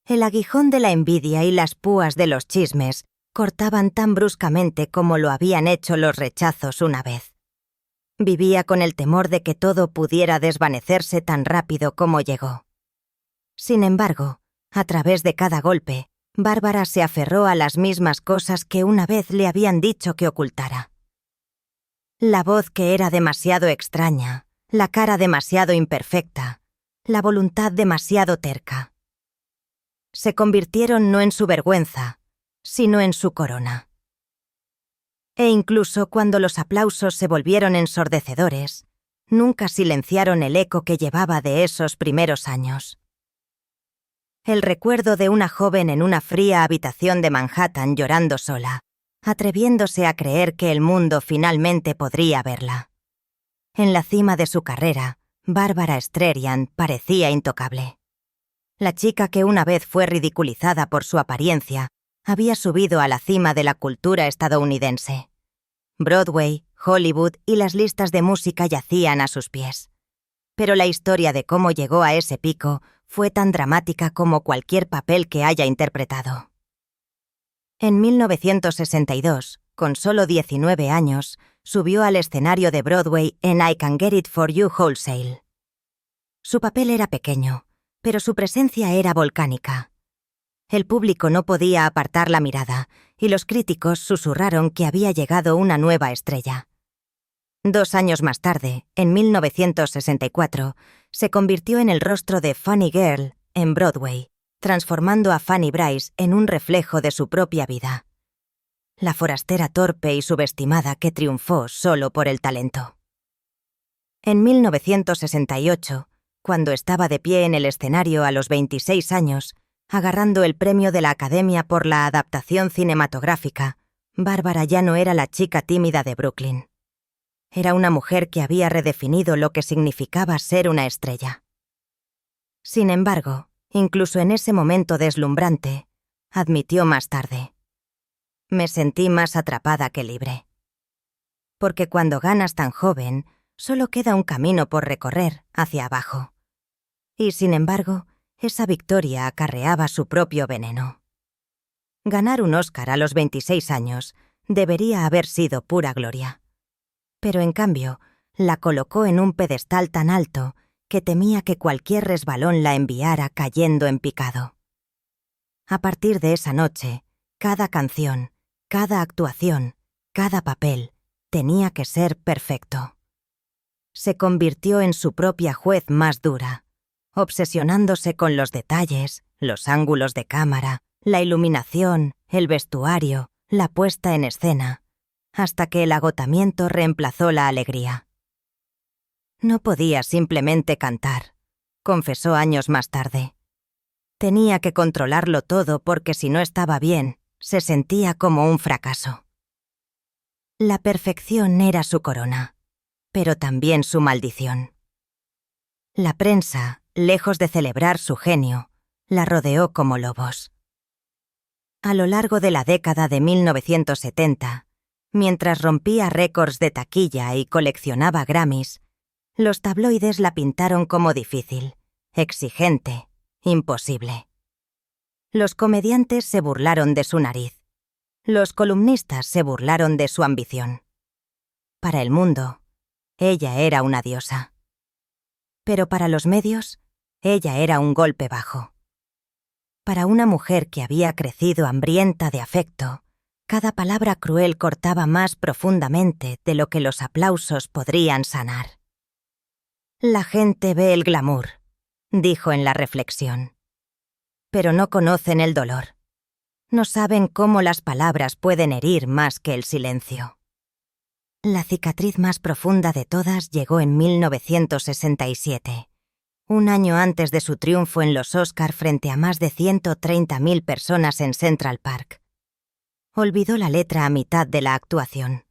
El aguijón de la envidia y las púas de los chismes cortaban tan bruscamente como lo habían hecho los rechazos una vez. Vivía con el temor de que todo pudiera desvanecerse tan rápido como llegó. Sin embargo, a través de cada golpe, Bárbara se aferró a las mismas cosas que una vez le habían dicho que ocultara. La voz que era demasiado extraña, la cara demasiado imperfecta, la voluntad demasiado terca. Se convirtieron no en su vergüenza, sino en su corona. E incluso cuando los aplausos se volvieron ensordecedores, nunca silenciaron el eco que llevaba de esos primeros años. El recuerdo de una joven en una fría habitación de Manhattan llorando sola, atreviéndose a creer que el mundo finalmente podría verla. En la cima de su carrera, Bárbara Streisand parecía intocable. La chica que una vez fue ridiculizada por su apariencia, había subido a la cima de la cultura estadounidense. Broadway, Hollywood y las listas de música yacían a sus pies. Pero la historia de cómo llegó a ese pico fue tan dramática como cualquier papel que haya interpretado. En 1962, con solo 19 años, subió al escenario de Broadway en I Can Get It For You Wholesale. Su papel era pequeño, pero su presencia era volcánica. El público no podía apartar la mirada, y los críticos susurraron que había llegado una nueva estrella. 2 años más tarde, en 1964, se convirtió en el rostro de Funny Girl en Broadway, transformando a Fanny Brice en un reflejo de su propia vida. La forastera torpe y subestimada que triunfó solo por el talento. En 1968, cuando estaba de pie en el escenario a los 26 años, agarrando el premio de la Academia por la adaptación cinematográfica, Bárbara ya no era la chica tímida de Brooklyn. Era una mujer que había redefinido lo que significaba ser una estrella. Sin embargo, incluso en ese momento deslumbrante, admitió más tarde: me sentí más atrapada que libre. Porque cuando ganas tan joven, solo queda un camino por recorrer hacia abajo. Y sin embargo, esa victoria acarreaba su propio veneno. Ganar un Oscar a los 26 años debería haber sido pura gloria. Pero en cambio, la colocó en un pedestal tan alto que temía que cualquier resbalón la enviara cayendo en picado. A partir de esa noche, cada canción, cada actuación, cada papel, tenía que ser perfecto. Se convirtió en su propia juez más dura, obsesionándose con los detalles, los ángulos de cámara, la iluminación, el vestuario, la puesta en escena, hasta que el agotamiento reemplazó la alegría. No podía simplemente cantar, confesó años más tarde. Tenía que controlarlo todo porque si no estaba bien, se sentía como un fracaso. La perfección era su corona, pero también su maldición. La prensa, lejos de celebrar su genio, la rodeó como lobos. A lo largo de la década de 1970, mientras rompía récords de taquilla y coleccionaba Grammys, los tabloides la pintaron como difícil, exigente, imposible. Los comediantes se burlaron de su nariz. Los columnistas se burlaron de su ambición. Para el mundo, ella era una diosa. Pero para los medios, ella era un golpe bajo. Para una mujer que había crecido hambrienta de afecto, cada palabra cruel cortaba más profundamente de lo que los aplausos podrían sanar. La gente ve el glamour, dijo en la reflexión. Pero no conocen el dolor. No saben cómo las palabras pueden herir más que el silencio. La cicatriz más profunda de todas llegó en 1967, un año antes de su triunfo en los Oscar frente a más de 130.000 personas en Central Park. Olvidó la letra a mitad de la actuación.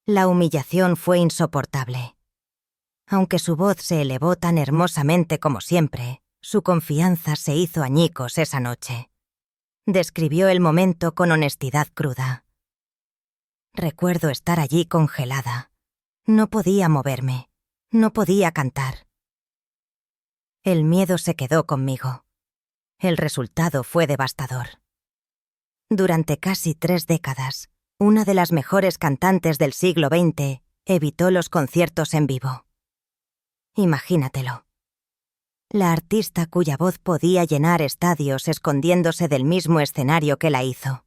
La humillación fue insoportable. Aunque su voz se elevó tan hermosamente como siempre, su confianza se hizo añicos esa noche. Describió el momento con honestidad cruda. Recuerdo estar allí congelada. No podía moverme. No podía cantar. El miedo se quedó conmigo. El resultado fue devastador. Durante casi 3 décadas, una de las mejores cantantes del siglo XX evitó los conciertos en vivo. Imagínatelo. La artista cuya voz podía llenar estadios escondiéndose del mismo escenario que la hizo.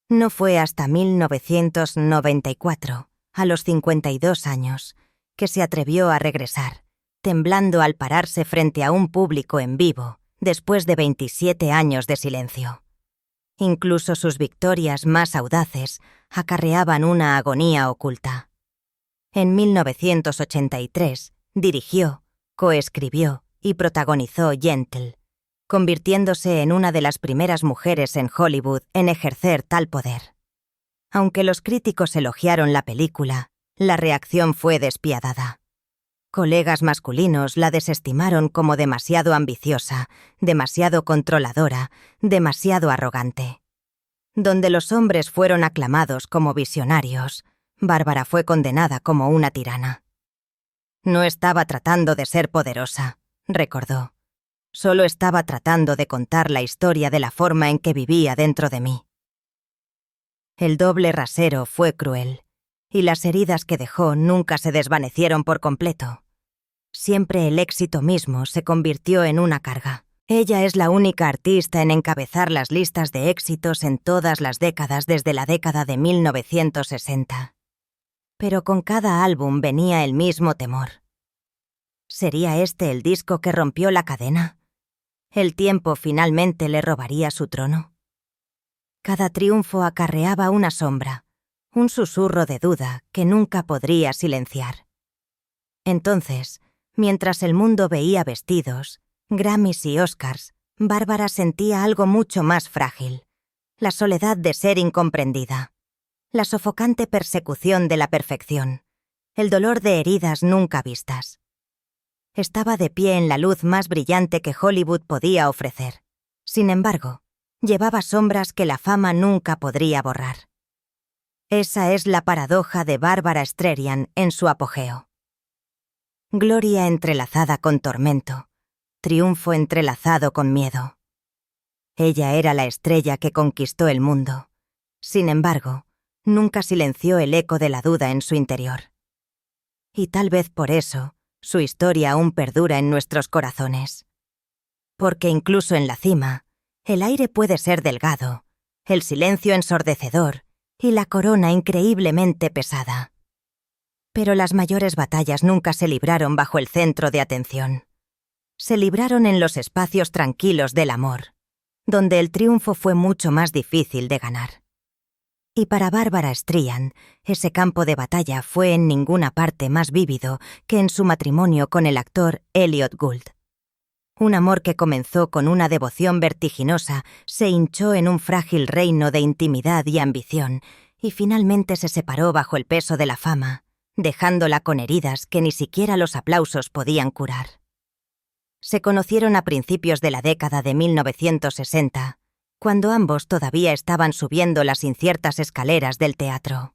No fue hasta 1994, a los 52 años, que se atrevió a regresar, temblando al pararse frente a un público en vivo, después de 27 años de silencio. Incluso sus victorias más audaces acarreaban una agonía oculta. En 1983, dirigió, coescribió y protagonizó Yentl, convirtiéndose en una de las primeras mujeres en Hollywood en ejercer tal poder. Aunque los críticos elogiaron la película, la reacción fue despiadada. Colegas masculinos la desestimaron como demasiado ambiciosa, demasiado controladora, demasiado arrogante. Donde los hombres fueron aclamados como visionarios, Bárbara fue condenada como una tirana. No estaba tratando de ser poderosa, recordó. Solo estaba tratando de contar la historia de la forma en que vivía dentro de mí. El doble rasero fue cruel, y las heridas que dejó nunca se desvanecieron por completo. Siempre el éxito mismo se convirtió en una carga. Ella es la única artista en encabezar las listas de éxitos en todas las décadas desde la década de 1960. Pero con cada álbum venía el mismo temor. ¿Sería este el disco que rompió la cadena? ¿El tiempo finalmente le robaría su trono? Cada triunfo acarreaba una sombra, un susurro de duda que nunca podría silenciar. Entonces, mientras el mundo veía vestidos, Grammys y Oscars, Bárbara sentía algo mucho más frágil: la soledad de ser incomprendida, la sofocante persecución de la perfección, el dolor de heridas nunca vistas. Estaba de pie en la luz más brillante que Hollywood podía ofrecer. Sin embargo, llevaba sombras que la fama nunca podría borrar. Esa es la paradoja de Bárbara Streisand en su apogeo. Gloria entrelazada con tormento, triunfo entrelazado con miedo. Ella era la estrella que conquistó el mundo. Sin embargo, nunca silenció el eco de la duda en su interior. Y tal vez por eso, su historia aún perdura en nuestros corazones. Porque incluso en la cima, el aire puede ser delgado, el silencio ensordecedor y la corona increíblemente pesada. Pero las mayores batallas nunca se libraron bajo el centro de atención. Se libraron en los espacios tranquilos del amor, donde el triunfo fue mucho más difícil de ganar. Y para Bárbara Streisand, ese campo de batalla fue en ninguna parte más vívido que en su matrimonio con el actor Elliot Gould. Un amor que comenzó con una devoción vertiginosa se hinchó en un frágil reino de intimidad y ambición, y finalmente se separó bajo el peso de la fama, dejándola con heridas que ni siquiera los aplausos podían curar. Se conocieron a principios de la década de 1960, cuando ambos todavía estaban subiendo las inciertas escaleras del teatro.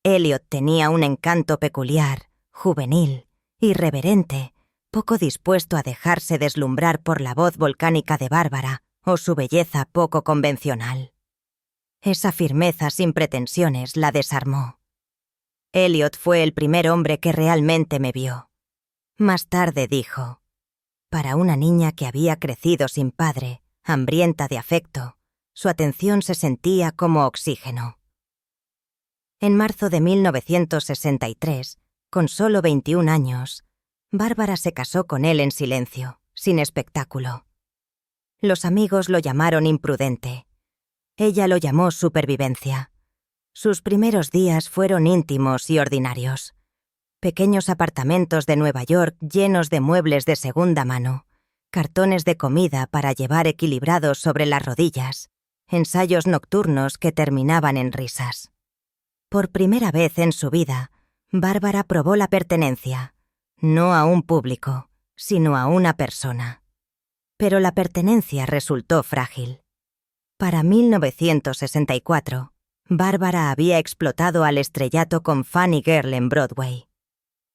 Elliot tenía un encanto peculiar, juvenil, irreverente, poco dispuesto a dejarse deslumbrar por la voz volcánica de Bárbara o su belleza poco convencional. Esa firmeza sin pretensiones la desarmó. Elliot fue el primer hombre que realmente me vio. Más tarde dijo: para una niña que había crecido sin padre, hambrienta de afecto, su atención se sentía como oxígeno. En marzo de 1963, con solo 21 años, Bárbara se casó con él en silencio, sin espectáculo. Los amigos lo llamaron imprudente. Ella lo llamó supervivencia. Sus primeros días fueron íntimos y ordinarios. Pequeños apartamentos de Nueva York llenos de muebles de segunda mano, cartones de comida para llevar equilibrados sobre las rodillas, ensayos nocturnos que terminaban en risas. Por primera vez en su vida, Bárbara probó la pertenencia, no a un público, sino a una persona. Pero la pertenencia resultó frágil. Para 1964, Bárbara había explotado al estrellato con Funny Girl en Broadway.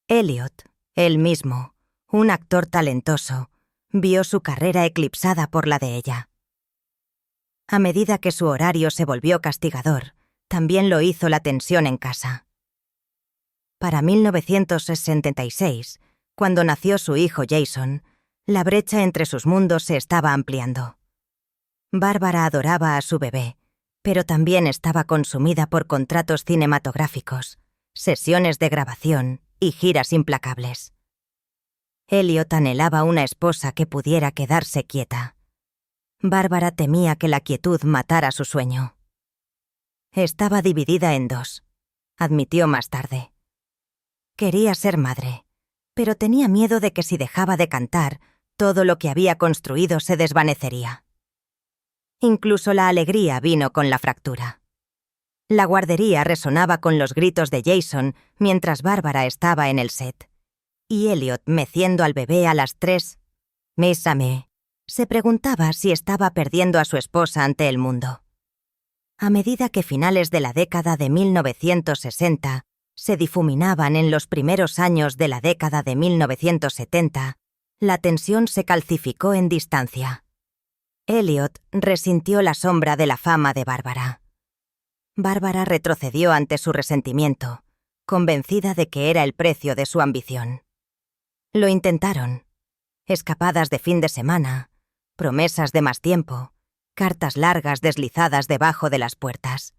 Elliot, él mismo, un actor talentoso, vio su carrera eclipsada por la de ella. A medida que su horario se volvió castigador, también lo hizo la tensión en casa. Para 1966, cuando nació su hijo Jason, la brecha entre sus mundos se estaba ampliando. Bárbara adoraba a su bebé, pero también estaba consumida por contratos cinematográficos, sesiones de grabación y giras implacables. Elliot anhelaba una esposa que pudiera quedarse quieta. Bárbara temía que la quietud matara su sueño. Estaba dividida en dos, admitió más tarde. Quería ser madre, pero tenía miedo de que si dejaba de cantar, todo lo que había construido se desvanecería. Incluso la alegría vino con la fractura. La guardería resonaba con los gritos de Jason mientras Bárbara estaba en el set. Y Elliot, meciendo al bebé a las 3, «Mésame», se preguntaba si estaba perdiendo a su esposa ante el mundo. A medida que finales de la década de 1960 se difuminaban en los primeros años de la década de 1970, La tensión se calcificó en distancia. Elliot resintió la sombra de la fama de Bárbara. Bárbara retrocedió ante su resentimiento, convencida de que era el precio de su ambición. Lo intentaron. Escapadas de fin de semana, promesas de más tiempo, cartas largas deslizadas debajo de las puertas.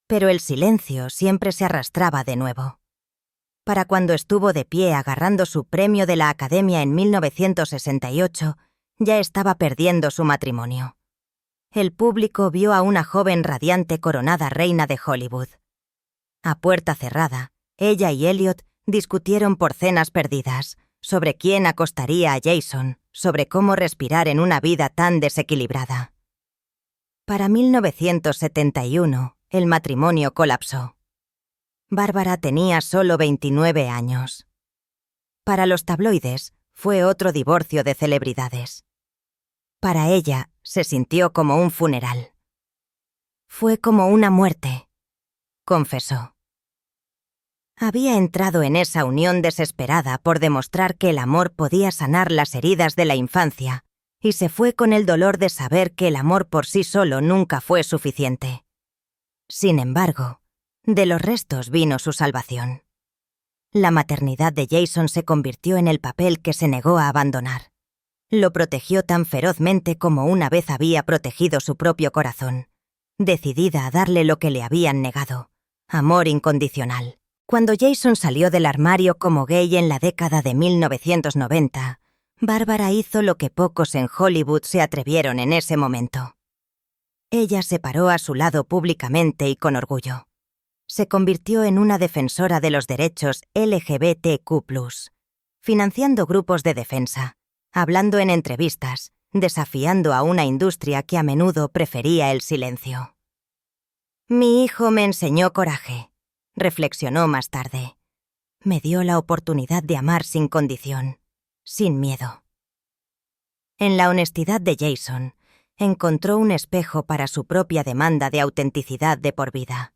Pero el silencio siempre se arrastraba de nuevo. Para cuando estuvo de pie agarrando su premio de la Academia en 1968, ya estaba perdiendo su matrimonio. El público vio a una joven radiante coronada reina de Hollywood. A puerta cerrada, ella y Elliot discutieron por cenas perdidas, sobre quién acostaría a Jason, sobre cómo respirar en una vida tan desequilibrada. Para 1971, el matrimonio colapsó. Bárbara tenía solo 29 años. Para los tabloides, fue otro divorcio de celebridades. Para ella, se sintió como un funeral. Fue como una muerte, confesó. Había entrado en esa unión desesperada por demostrar que el amor podía sanar las heridas de la infancia, y se fue con el dolor de saber que el amor por sí solo nunca fue suficiente. Sin embargo, de los restos vino su salvación. La maternidad de Jason se convirtió en el papel que se negó a abandonar. Lo protegió tan ferozmente como una vez había protegido su propio corazón, decidida a darle lo que le habían negado, amor incondicional. Cuando Jason salió del armario como gay en la década de 1990, Bárbara hizo lo que pocos en Hollywood se atrevieron en ese momento. Ella se paró a su lado públicamente y con orgullo. Se convirtió en una defensora de los derechos LGBTQ+, financiando grupos de defensa, hablando en entrevistas, desafiando a una industria que a menudo prefería el silencio. «Mi hijo me enseñó coraje», reflexionó más tarde. «Me dio la oportunidad de amar sin condición, sin miedo». En la honestidad de Jason, encontró un espejo para su propia demanda de autenticidad de por vida.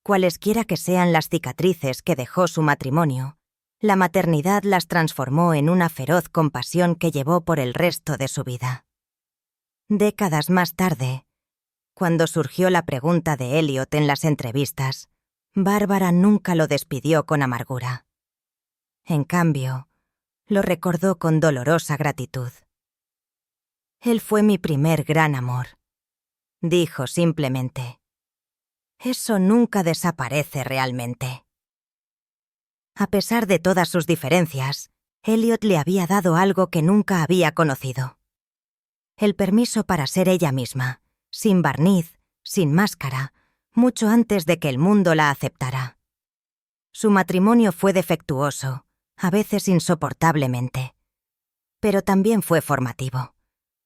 Cualesquiera que sean las cicatrices que dejó su matrimonio, la maternidad las transformó en una feroz compasión que llevó por el resto de su vida. Décadas más tarde, cuando surgió la pregunta de Elliot en las entrevistas, Bárbara nunca lo despidió con amargura. En cambio, lo recordó con dolorosa gratitud. «Él fue mi primer gran amor», dijo simplemente. «Eso nunca desaparece realmente». A pesar de todas sus diferencias, Elliot le había dado algo que nunca había conocido. El permiso para ser ella misma, sin barniz, sin máscara, mucho antes de que el mundo la aceptara. Su matrimonio fue defectuoso, a veces insoportablemente. Pero también fue formativo.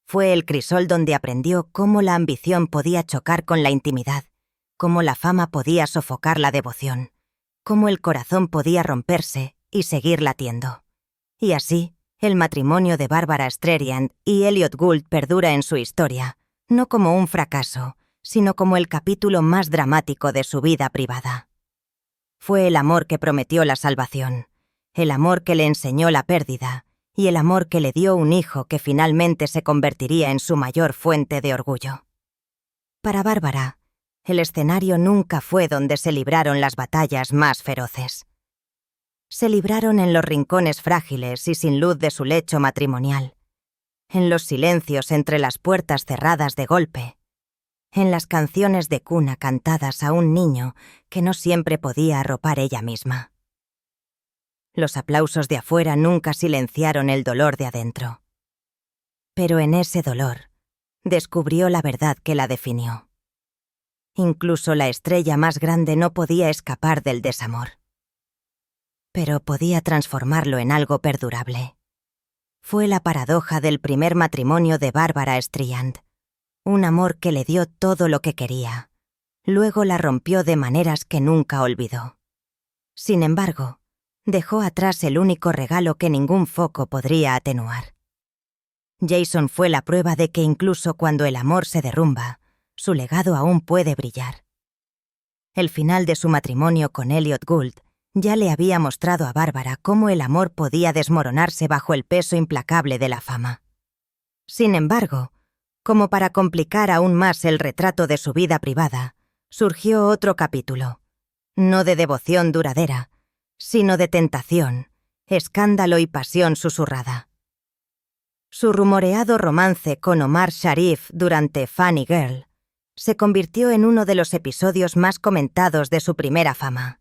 Fue el crisol donde aprendió cómo la ambición podía chocar con la intimidad, cómo la fama podía sofocar la devoción, cómo el corazón podía romperse y seguir latiendo. Y así, el matrimonio de Bárbara Streisand y Elliot Gould perdura en su historia, no como un fracaso, sino como el capítulo más dramático de su vida privada. Fue el amor que prometió la salvación, el amor que le enseñó la pérdida y el amor que le dio un hijo que finalmente se convertiría en su mayor fuente de orgullo. Para Bárbara, el escenario nunca fue donde se libraron las batallas más feroces. Se libraron en los rincones frágiles y sin luz de su lecho matrimonial, en los silencios entre las puertas cerradas de golpe, en las canciones de cuna cantadas a un niño que no siempre podía arropar ella misma. Los aplausos de afuera nunca silenciaron el dolor de adentro. Pero en ese dolor, descubrió la verdad que la definió. Incluso la estrella más grande no podía escapar del desamor. Pero podía transformarlo en algo perdurable. Fue la paradoja del primer matrimonio de Bárbara Streisand. Un amor que le dio todo lo que quería. Luego la rompió de maneras que nunca olvidó. Sin embargo, dejó atrás el único regalo que ningún foco podría atenuar. Jason fue la prueba de que incluso cuando el amor se derrumba, su legado aún puede brillar. El final de su matrimonio con Elliot Gould ya le había mostrado a Bárbara cómo el amor podía desmoronarse bajo el peso implacable de la fama. Sin embargo, como para complicar aún más el retrato de su vida privada, surgió otro capítulo, no de devoción duradera, sino de tentación, escándalo y pasión susurrada. Su rumoreado romance con Omar Sharif durante Funny Girl se convirtió en uno de los episodios más comentados de su primera fama.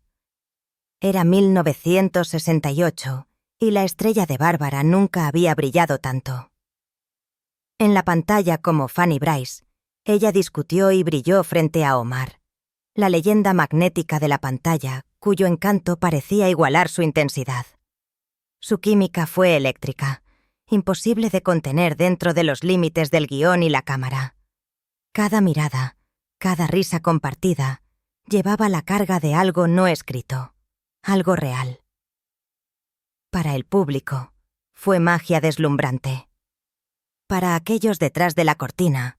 Era 1968 y la estrella de Bárbara nunca había brillado tanto. En la pantalla como Fanny Brice, ella discutió y brilló frente a Omar, la leyenda magnética de la pantalla, cuyo encanto parecía igualar su intensidad. Su química fue eléctrica, imposible de contener dentro de los límites del guión y la cámara. Cada mirada, cada risa compartida, llevaba la carga de algo no escrito, algo real. Para el público, fue magia deslumbrante. Para aquellos detrás de la cortina,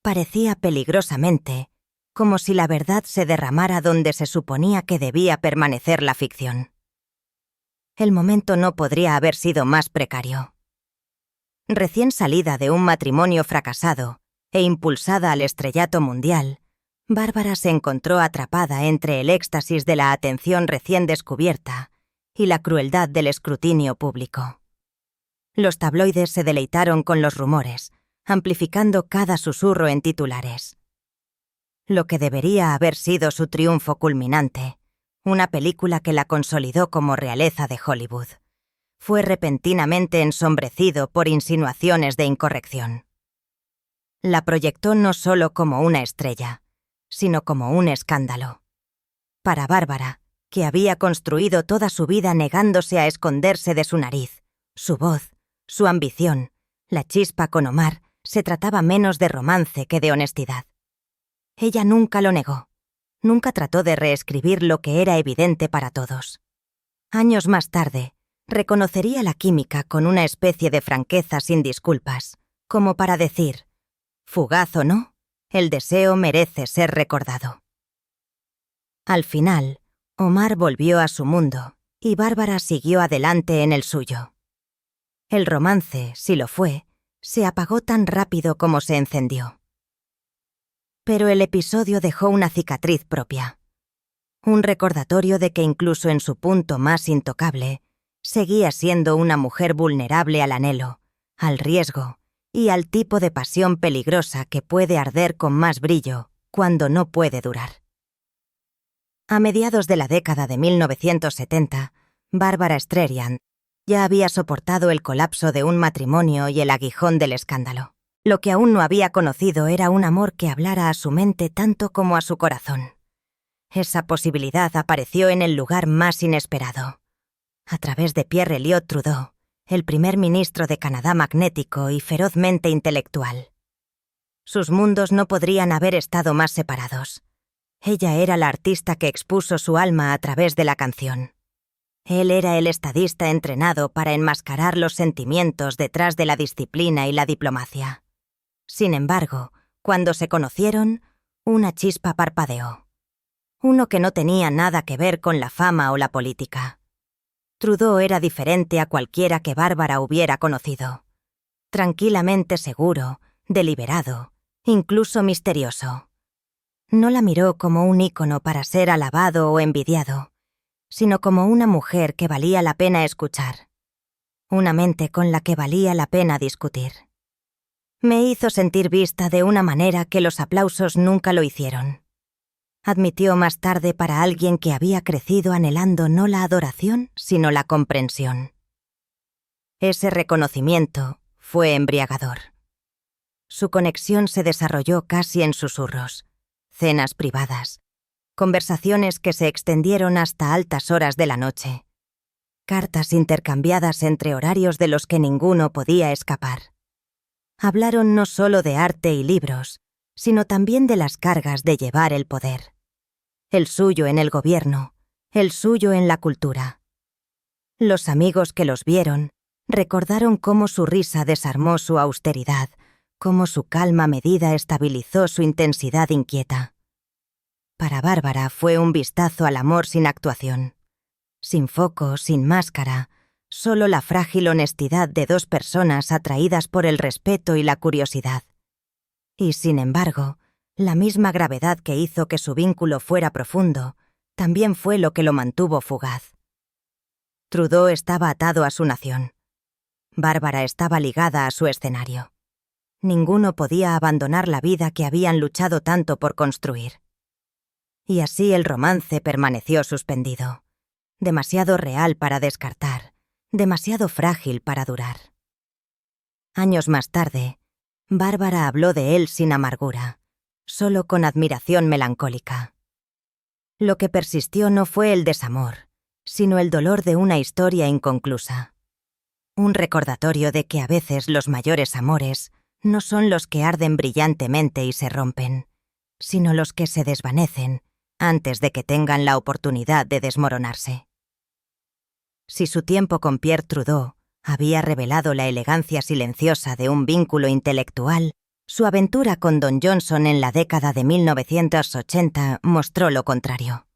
parecía peligrosamente como si la verdad se derramara donde se suponía que debía permanecer la ficción. El momento no podría haber sido más precario. Recién salida de un matrimonio fracasado e impulsada al estrellato mundial, Bárbara se encontró atrapada entre el éxtasis de la atención recién descubierta y la crueldad del escrutinio público. Los tabloides se deleitaron con los rumores, amplificando cada susurro en titulares. Lo que debería haber sido su triunfo culminante, una película que la consolidó como realeza de Hollywood, fue repentinamente ensombrecido por insinuaciones de incorrección. La proyectó no solo como una estrella, sino como un escándalo. Para Bárbara, que había construido toda su vida negándose a esconderse de su nariz, su voz, su ambición, la chispa con Omar, se trataba menos de romance que de honestidad. Ella nunca lo negó, nunca trató de reescribir lo que era evidente para todos. Años más tarde, reconocería la química con una especie de franqueza sin disculpas, como para decir, fugaz o no, el deseo merece ser recordado. Al final, Omar volvió a su mundo y Bárbara siguió adelante en el suyo. El romance, si lo fue, se apagó tan rápido como se encendió. Pero el episodio dejó una cicatriz propia, un recordatorio de que incluso en su punto más intocable, seguía siendo una mujer vulnerable al anhelo, al riesgo y al tipo de pasión peligrosa que puede arder con más brillo cuando no puede durar. A mediados de la década de 1970, Bárbara Streisand ya había soportado el colapso de un matrimonio y el aguijón del escándalo. Lo que aún no había conocido era un amor que hablara a su mente tanto como a su corazón. Esa posibilidad apareció en el lugar más inesperado, a través de Pierre Elliott Trudeau, el primer ministro de Canadá magnético y ferozmente intelectual. Sus mundos no podrían haber estado más separados. Ella era la artista que expuso su alma a través de la canción. Él era el estadista entrenado para enmascarar los sentimientos detrás de la disciplina y la diplomacia. Sin embargo, cuando se conocieron, una chispa parpadeó. Uno que no tenía nada que ver con la fama o la política. Trudeau era diferente a cualquiera que Bárbara hubiera conocido. Tranquilamente seguro, deliberado, incluso misterioso. No la miró como un ícono para ser alabado o envidiado, sino como una mujer que valía la pena escuchar. Una mente con la que valía la pena discutir. Me hizo sentir vista de una manera que los aplausos nunca lo hicieron. Admitió más tarde para alguien que había crecido anhelando no la adoración, sino la comprensión. Ese reconocimiento fue embriagador. Su conexión se desarrolló casi en susurros, cenas privadas, conversaciones que se extendieron hasta altas horas de la noche, cartas intercambiadas entre horarios de los que ninguno podía escapar. Hablaron no solo de arte y libros, sino también de las cargas de llevar el poder. El suyo en el gobierno, el suyo en la cultura. Los amigos que los vieron recordaron cómo su risa desarmó su austeridad, cómo su calma medida estabilizó su intensidad inquieta. Para Bárbara fue un vistazo al amor sin actuación. Sin foco, sin máscara, solo la frágil honestidad de dos personas atraídas por el respeto y la curiosidad. Y, sin embargo, la misma gravedad que hizo que su vínculo fuera profundo, también fue lo que lo mantuvo fugaz. Trudeau estaba atado a su nación. Bárbara estaba ligada a su escenario. Ninguno podía abandonar la vida que habían luchado tanto por construir. Y así el romance permaneció suspendido. Demasiado real para descartar, demasiado frágil para durar. Años más tarde, Bárbara habló de él sin amargura, solo con admiración melancólica. Lo que persistió no fue el desamor, sino el dolor de una historia inconclusa. Un recordatorio de que a veces los mayores amores no son los que arden brillantemente y se rompen, sino los que se desvanecen antes de que tengan la oportunidad de desmoronarse. Si su tiempo con Pierre Trudeau había revelado la elegancia silenciosa de un vínculo intelectual, su aventura con Don Johnson en la década de 1980 mostró lo contrario.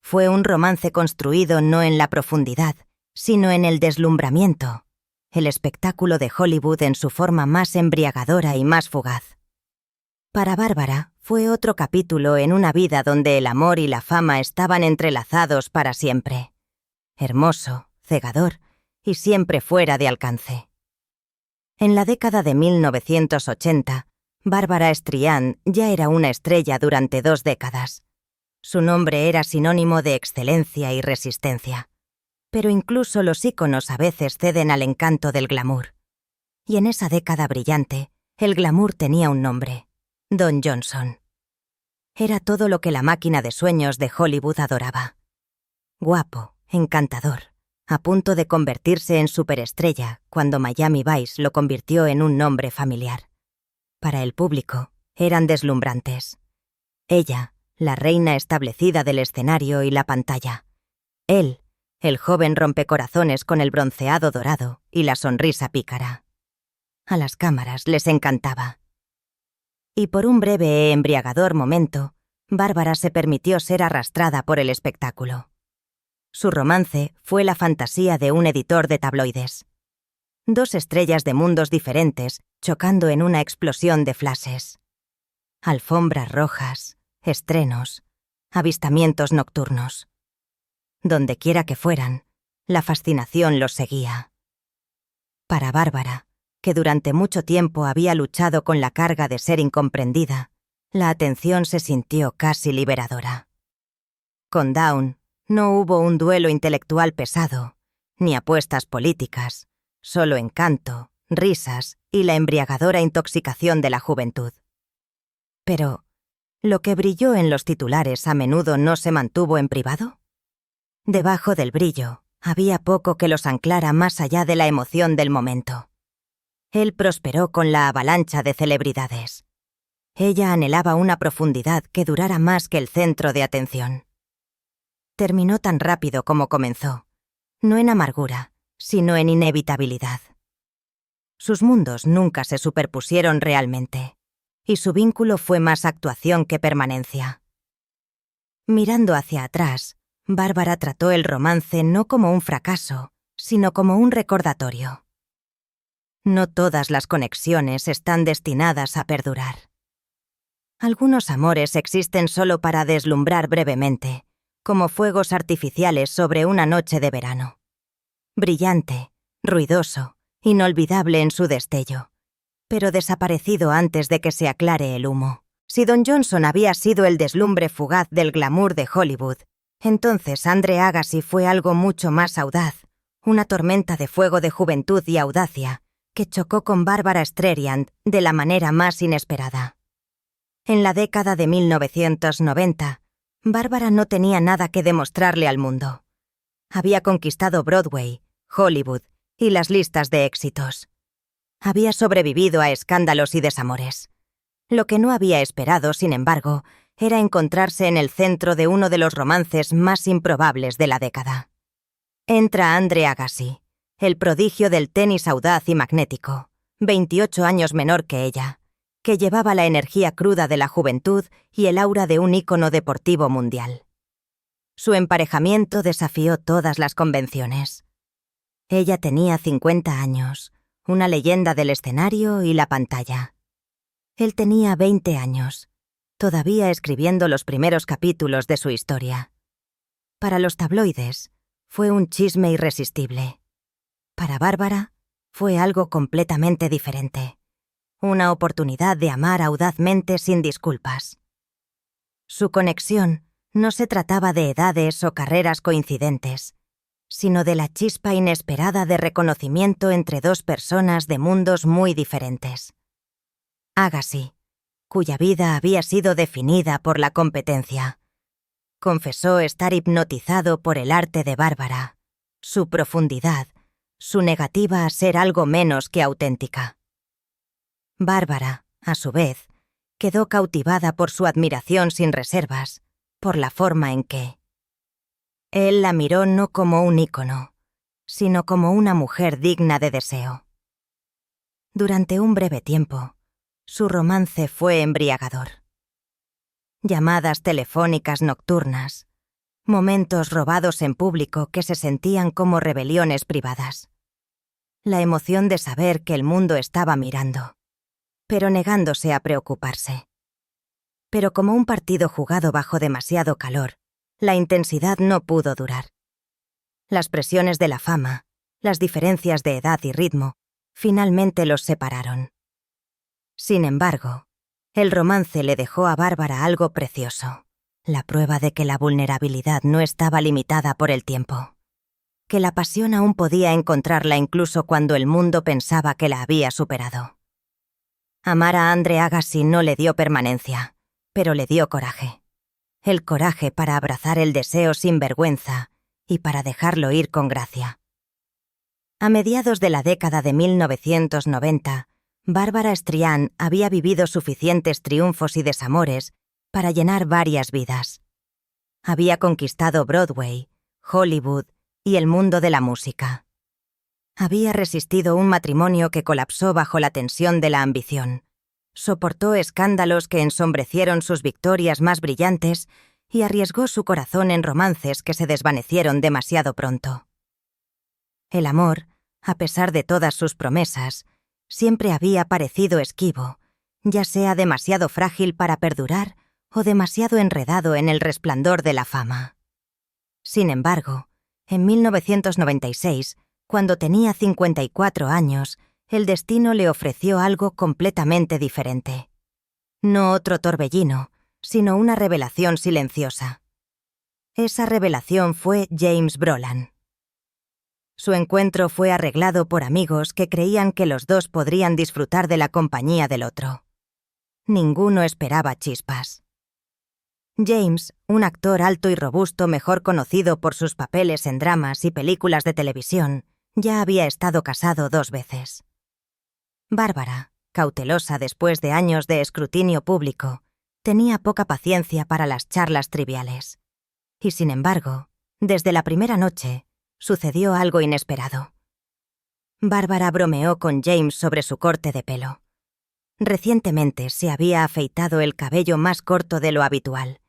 Fue un romance construido no en la profundidad, sino en el deslumbramiento, el espectáculo de Hollywood en su forma más embriagadora y más fugaz. Para Bárbara, fue otro capítulo en una vida donde el amor y la fama estaban entrelazados para siempre. Hermoso, cegador y siempre fuera de alcance. En la década de 1980, Bárbara Streisand ya era una estrella durante 2 décadas. Su nombre era sinónimo de excelencia y resistencia. Pero incluso los íconos a veces ceden al encanto del glamour. Y en esa década brillante, el glamour tenía un nombre: Don Johnson. Era todo lo que la máquina de sueños de Hollywood adoraba. Guapo, encantador, a punto de convertirse en superestrella cuando Miami Vice lo convirtió en un nombre familiar. Para el público, eran deslumbrantes. Ella, la reina establecida del escenario y la pantalla. Él, el joven rompecorazones con el bronceado dorado y la sonrisa pícara. A las cámaras les encantaba. Y por un breve e embriagador momento, Bárbara se permitió ser arrastrada por el espectáculo. Su romance fue la fantasía de un editor de tabloides. 2 estrellas de mundos diferentes chocando en una explosión de flashes. Alfombras rojas, estrenos, avistamientos nocturnos. Donde quiera que fueran, la fascinación los seguía. Para Bárbara, que durante mucho tiempo había luchado con la carga de ser incomprendida, la atención se sintió casi liberadora. Con Dawn, no hubo un duelo intelectual pesado, ni apuestas políticas, solo encanto, risas y la embriagadora intoxicación de la juventud. Pero, ¿lo que brilló en los titulares a menudo no se mantuvo en privado? Debajo del brillo, había poco que los anclara más allá de la emoción del momento. Él prosperó con la avalancha de celebridades. Ella anhelaba una profundidad que durara más que el centro de atención. Terminó tan rápido como comenzó, no en amargura, sino en inevitabilidad. Sus mundos nunca se superpusieron realmente, y su vínculo fue más actuación que permanencia. Mirando hacia atrás, Bárbara trató el romance no como un fracaso, sino como un recordatorio. No todas las conexiones están destinadas a perdurar. Algunos amores existen solo para deslumbrar brevemente, como fuegos artificiales sobre una noche de verano. Brillante, ruidoso, inolvidable en su destello, pero desaparecido antes de que se aclare el humo. Si Don Johnson había sido el deslumbre fugaz del glamour de Hollywood, entonces Andre Agassi fue algo mucho más audaz, una tormenta de fuego de juventud y audacia, que chocó con Bárbara Streisand de la manera más inesperada. En la década de 1990, Bárbara no tenía nada que demostrarle al mundo. Había conquistado Broadway, Hollywood y las listas de éxitos. Había sobrevivido a escándalos y desamores. Lo que no había esperado, sin embargo, era encontrarse en el centro de uno de los romances más improbables de la década. Entra Andre Agassi, el prodigio del tenis audaz y magnético, 28 años menor que ella, que llevaba la energía cruda de la juventud y el aura de un ícono deportivo mundial. Su emparejamiento desafió todas las convenciones. Ella tenía 50 años, una leyenda del escenario y la pantalla. Él tenía 20 años, todavía escribiendo los primeros capítulos de su historia. Para los tabloides, fue un chisme irresistible. Para Bárbara, fue algo completamente diferente. Una oportunidad de amar audazmente sin disculpas. Su conexión no se trataba de edades o carreras coincidentes, sino de la chispa inesperada de reconocimiento entre dos personas de mundos muy diferentes. Agassi, cuya vida había sido definida por la competencia, confesó estar hipnotizado por el arte de Bárbara, su profundidad, su negativa a ser algo menos que auténtica. Bárbara, a su vez, quedó cautivada por su admiración sin reservas, por la forma en que él la miró no como un ícono, sino como una mujer digna de deseo. Durante un breve tiempo, su romance fue embriagador. Llamadas telefónicas nocturnas, momentos robados en público que se sentían como rebeliones privadas. La emoción de saber que el mundo estaba mirando, pero negándose a preocuparse. Pero como un partido jugado bajo demasiado calor, la intensidad no pudo durar. Las presiones de la fama, las diferencias de edad y ritmo, finalmente los separaron. Sin embargo, el romance le dejó a Bárbara algo precioso, la prueba de que la vulnerabilidad no estaba limitada por el tiempo, que la pasión aún podía encontrarla incluso cuando el mundo pensaba que la había superado. Amar a Andre Agassi no le dio permanencia, pero le dio coraje. El coraje para abrazar el deseo sin vergüenza y para dejarlo ir con gracia. A mediados de la década de 1990, Bárbara Strián había vivido suficientes triunfos y desamores para llenar varias vidas. Había conquistado Broadway, Hollywood y el mundo de la música. Había resistido un matrimonio que colapsó bajo la tensión de la ambición. Soportó escándalos que ensombrecieron sus victorias más brillantes y arriesgó su corazón en romances que se desvanecieron demasiado pronto. El amor, a pesar de todas sus promesas, siempre había parecido esquivo, ya sea demasiado frágil para perdurar o demasiado enredado en el resplandor de la fama. Sin embargo, en 1996, cuando tenía 54 años, el destino le ofreció algo completamente diferente. No otro torbellino, sino una revelación silenciosa. Esa revelación fue James Brolin. Su encuentro fue arreglado por amigos que creían que los dos podrían disfrutar de la compañía del otro. Ninguno esperaba chispas. James, un actor alto y robusto mejor conocido por sus papeles en dramas y películas de televisión, ya había estado casado 2 veces. Bárbara, cautelosa después de años de escrutinio público, tenía poca paciencia para las charlas triviales. Y sin embargo, desde la primera noche, sucedió algo inesperado. Bárbara bromeó con James sobre su corte de pelo. Recientemente se había afeitado el cabello más corto de lo habitual,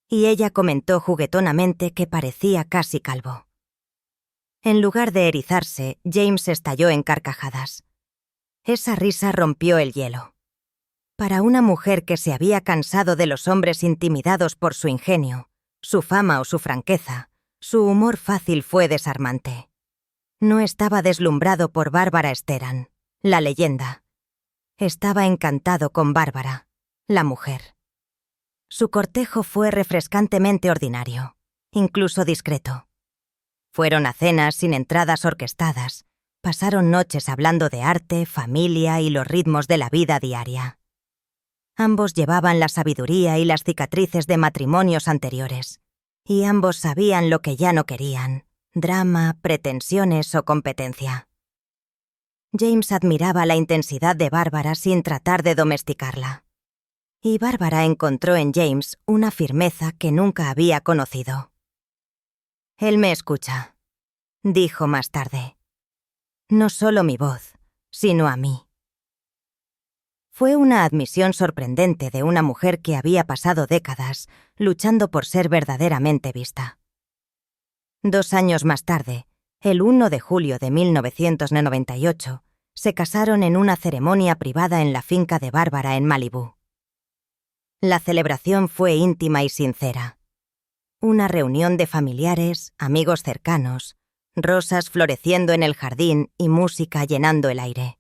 y ella comentó juguetonamente que parecía casi calvo. En lugar de erizarse, James estalló en carcajadas. Esa risa rompió el hielo. Para una mujer que se había cansado de los hombres intimidados por su ingenio, su fama o su franqueza, su humor fácil fue desarmante. No estaba deslumbrado por Bárbara Esteran, la leyenda. Estaba encantado con Bárbara, la mujer. Su cortejo fue refrescantemente ordinario, incluso discreto. Fueron a cenas sin entradas orquestadas, pasaron noches hablando de arte, familia y los ritmos de la vida diaria. Ambos llevaban la sabiduría y las cicatrices de matrimonios anteriores, y ambos sabían lo que ya no querían: drama, pretensiones o competencia. James admiraba la intensidad de Bárbara sin tratar de domesticarla. Y Bárbara encontró en James una firmeza que nunca había conocido. «Él me escucha», dijo más tarde. «No solo mi voz, sino a mí». Fue una admisión sorprendente de una mujer que había pasado décadas luchando por ser verdaderamente vista. 2 años más tarde, el 1 de julio de 1998, se casaron en una ceremonia privada en la finca de Barbara en Malibú. La celebración fue íntima y sincera. Una reunión de familiares, amigos cercanos, rosas floreciendo en el jardín y música llenando el aire.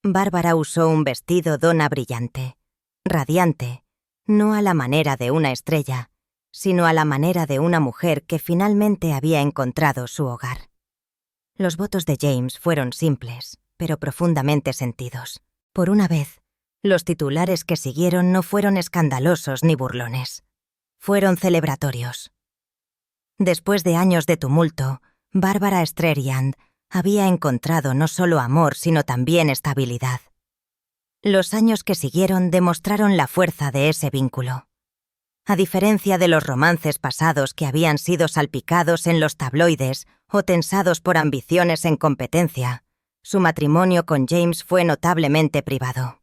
Bárbara usó un vestido dona brillante, radiante, no a la manera de una estrella, sino a la manera de una mujer que finalmente había encontrado su hogar. Los votos de James fueron simples, pero profundamente sentidos. Por una vez, los titulares que siguieron no fueron escandalosos ni burlones. Fueron celebratorios. Después de años de tumulto, Barbara Streisand había encontrado no solo amor, sino también estabilidad. Los años que siguieron demostraron la fuerza de ese vínculo. A diferencia de los romances pasados que habían sido salpicados en los tabloides o tensados por ambiciones en competencia, su matrimonio con James fue notablemente privado.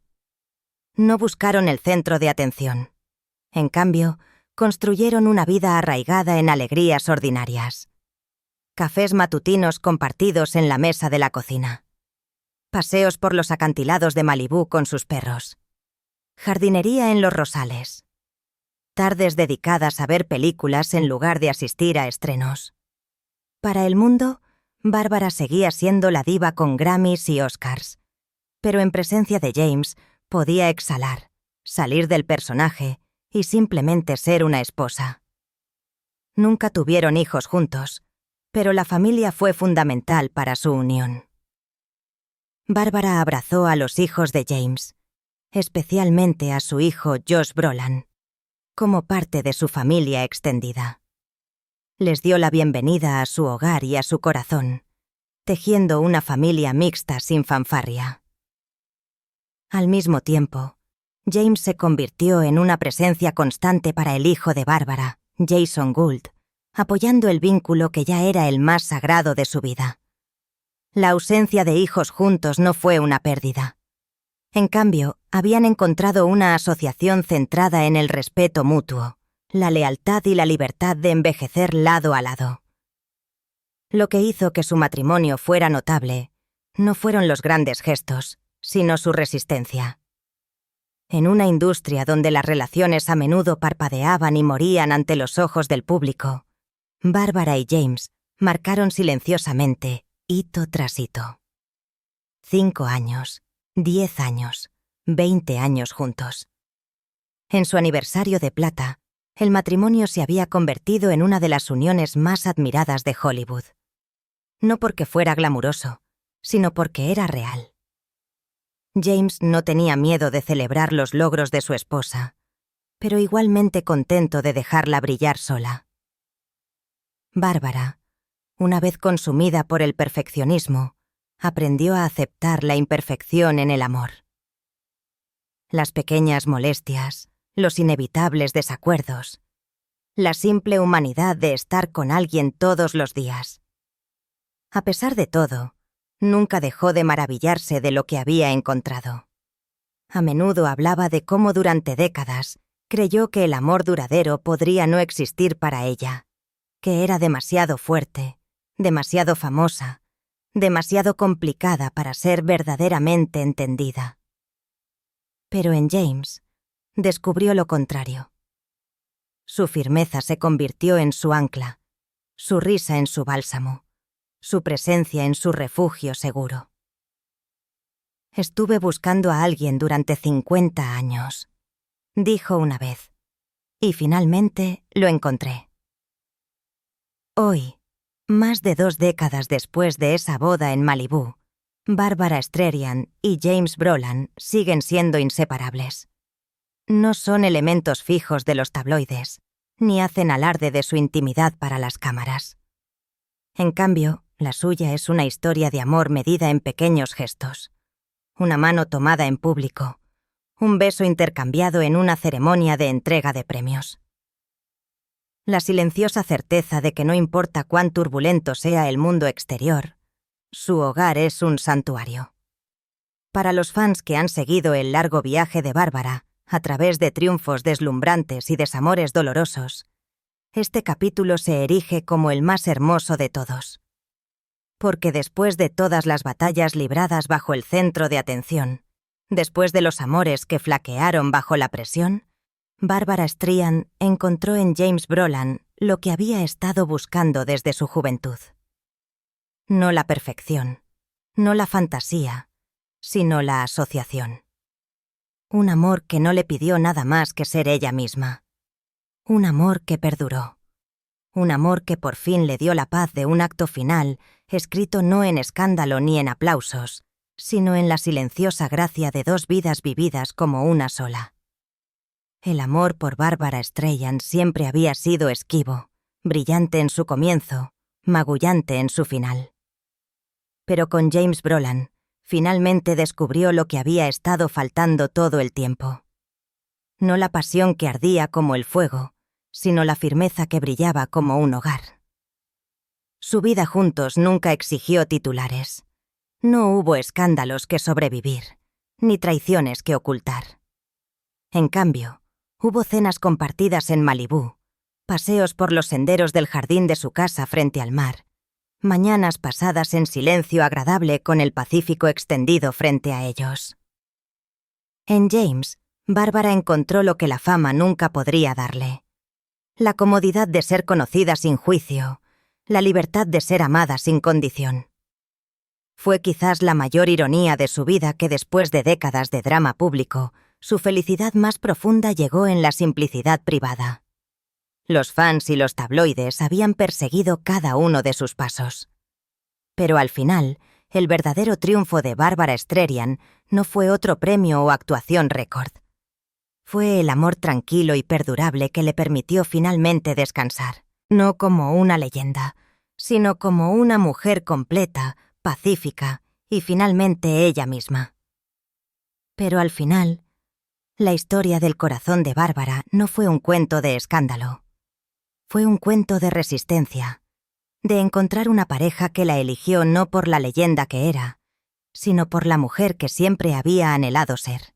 No buscaron el centro de atención. En cambio, construyeron una vida arraigada en alegrías ordinarias. Cafés matutinos compartidos en la mesa de la cocina. Paseos por los acantilados de Malibú con sus perros. Jardinería en los rosales. Tardes dedicadas a ver películas en lugar de asistir a estrenos. Para el mundo, Bárbara seguía siendo la diva con Grammys y Oscars, pero en presencia de James podía exhalar, salir del personaje y simplemente ser una esposa. Nunca tuvieron hijos juntos, pero la familia fue fundamental para su unión. Bárbara abrazó a los hijos de James, especialmente a su hijo Josh Brolin, como parte de su familia extendida. Les dio la bienvenida a su hogar y a su corazón, tejiendo una familia mixta sin fanfarria. Al mismo tiempo, James se convirtió en una presencia constante para el hijo de Bárbara, Jason Gould, apoyando el vínculo que ya era el más sagrado de su vida. La ausencia de hijos juntos no fue una pérdida. En cambio, habían encontrado una asociación centrada en el respeto mutuo, la lealtad y la libertad de envejecer lado a lado. Lo que hizo que su matrimonio fuera notable no fueron los grandes gestos, sino su resistencia. En una industria donde las relaciones a menudo parpadeaban y morían ante los ojos del público, Bárbara y James marcaron silenciosamente, hito tras hito. 5 años, 10 años, 20 años juntos. En su aniversario de plata, el matrimonio se había convertido en una de las uniones más admiradas de Hollywood. No porque fuera glamuroso, sino porque era real. James no tenía miedo de celebrar los logros de su esposa, pero igualmente contento de dejarla brillar sola. Bárbara, una vez consumida por el perfeccionismo, aprendió a aceptar la imperfección en el amor. Las pequeñas molestias, los inevitables desacuerdos, la simple humanidad de estar con alguien todos los días. A pesar de todo, nunca dejó de maravillarse de lo que había encontrado. A menudo hablaba de cómo durante décadas creyó que el amor duradero podría no existir para ella, que era demasiado fuerte, demasiado famosa, demasiado complicada para ser verdaderamente entendida. Pero en James descubrió lo contrario. Su firmeza se convirtió en su ancla, su risa en su bálsamo, su presencia en su refugio seguro. Estuve buscando a alguien durante 50 años, dijo una vez, y finalmente lo encontré. Hoy, más de 2 décadas después de esa boda en Malibú, Barbara Streisand y James Brolin siguen siendo inseparables. No son elementos fijos de los tabloides, ni hacen alarde de su intimidad para las cámaras. En cambio, la suya es una historia de amor medida en pequeños gestos. Una mano tomada en público, un beso intercambiado en una ceremonia de entrega de premios. La silenciosa certeza de que no importa cuán turbulento sea el mundo exterior, su hogar es un santuario. Para los fans que han seguido el largo viaje de Bárbara, a través de triunfos deslumbrantes y desamores dolorosos, este capítulo se erige como el más hermoso de todos. Porque después de todas las batallas libradas bajo el centro de atención, después de los amores que flaquearon bajo la presión, Bárbara Streisand encontró en James Brolin lo que había estado buscando desde su juventud. No la perfección, no la fantasía, sino la asociación. Un amor que no le pidió nada más que ser ella misma. Un amor que perduró. Un amor que por fin le dio la paz de un acto final, escrito no en escándalo ni en aplausos, sino en la silenciosa gracia de dos vidas vividas como una sola. El amor por Bárbara Streisand siempre había sido esquivo, brillante en su comienzo, magullante en su final. Pero con James Brolin, finalmente descubrió lo que había estado faltando todo el tiempo. No la pasión que ardía como el fuego, sino la firmeza que brillaba como un hogar. Su vida juntos nunca exigió titulares. No hubo escándalos que sobrevivir, ni traiciones que ocultar. En cambio, hubo cenas compartidas en Malibú, paseos por los senderos del jardín de su casa frente al mar, mañanas pasadas en silencio agradable con el Pacífico extendido frente a ellos. En James, Bárbara encontró lo que la fama nunca podría darle. La comodidad de ser conocida sin juicio, la libertad de ser amada sin condición. Fue quizás la mayor ironía de su vida que después de décadas de drama público, su felicidad más profunda llegó en la simplicidad privada. Los fans y los tabloides habían perseguido cada uno de sus pasos. Pero al final, el verdadero triunfo de Bárbara Streisand no fue otro premio o actuación récord. Fue el amor tranquilo y perdurable que le permitió finalmente descansar, no como una leyenda, sino como una mujer completa, pacífica y finalmente ella misma. Pero al final, la historia del corazón de Bárbara no fue un cuento de escándalo. Fue un cuento de resistencia, de encontrar una pareja que la eligió no por la leyenda que era, sino por la mujer que siempre había anhelado ser.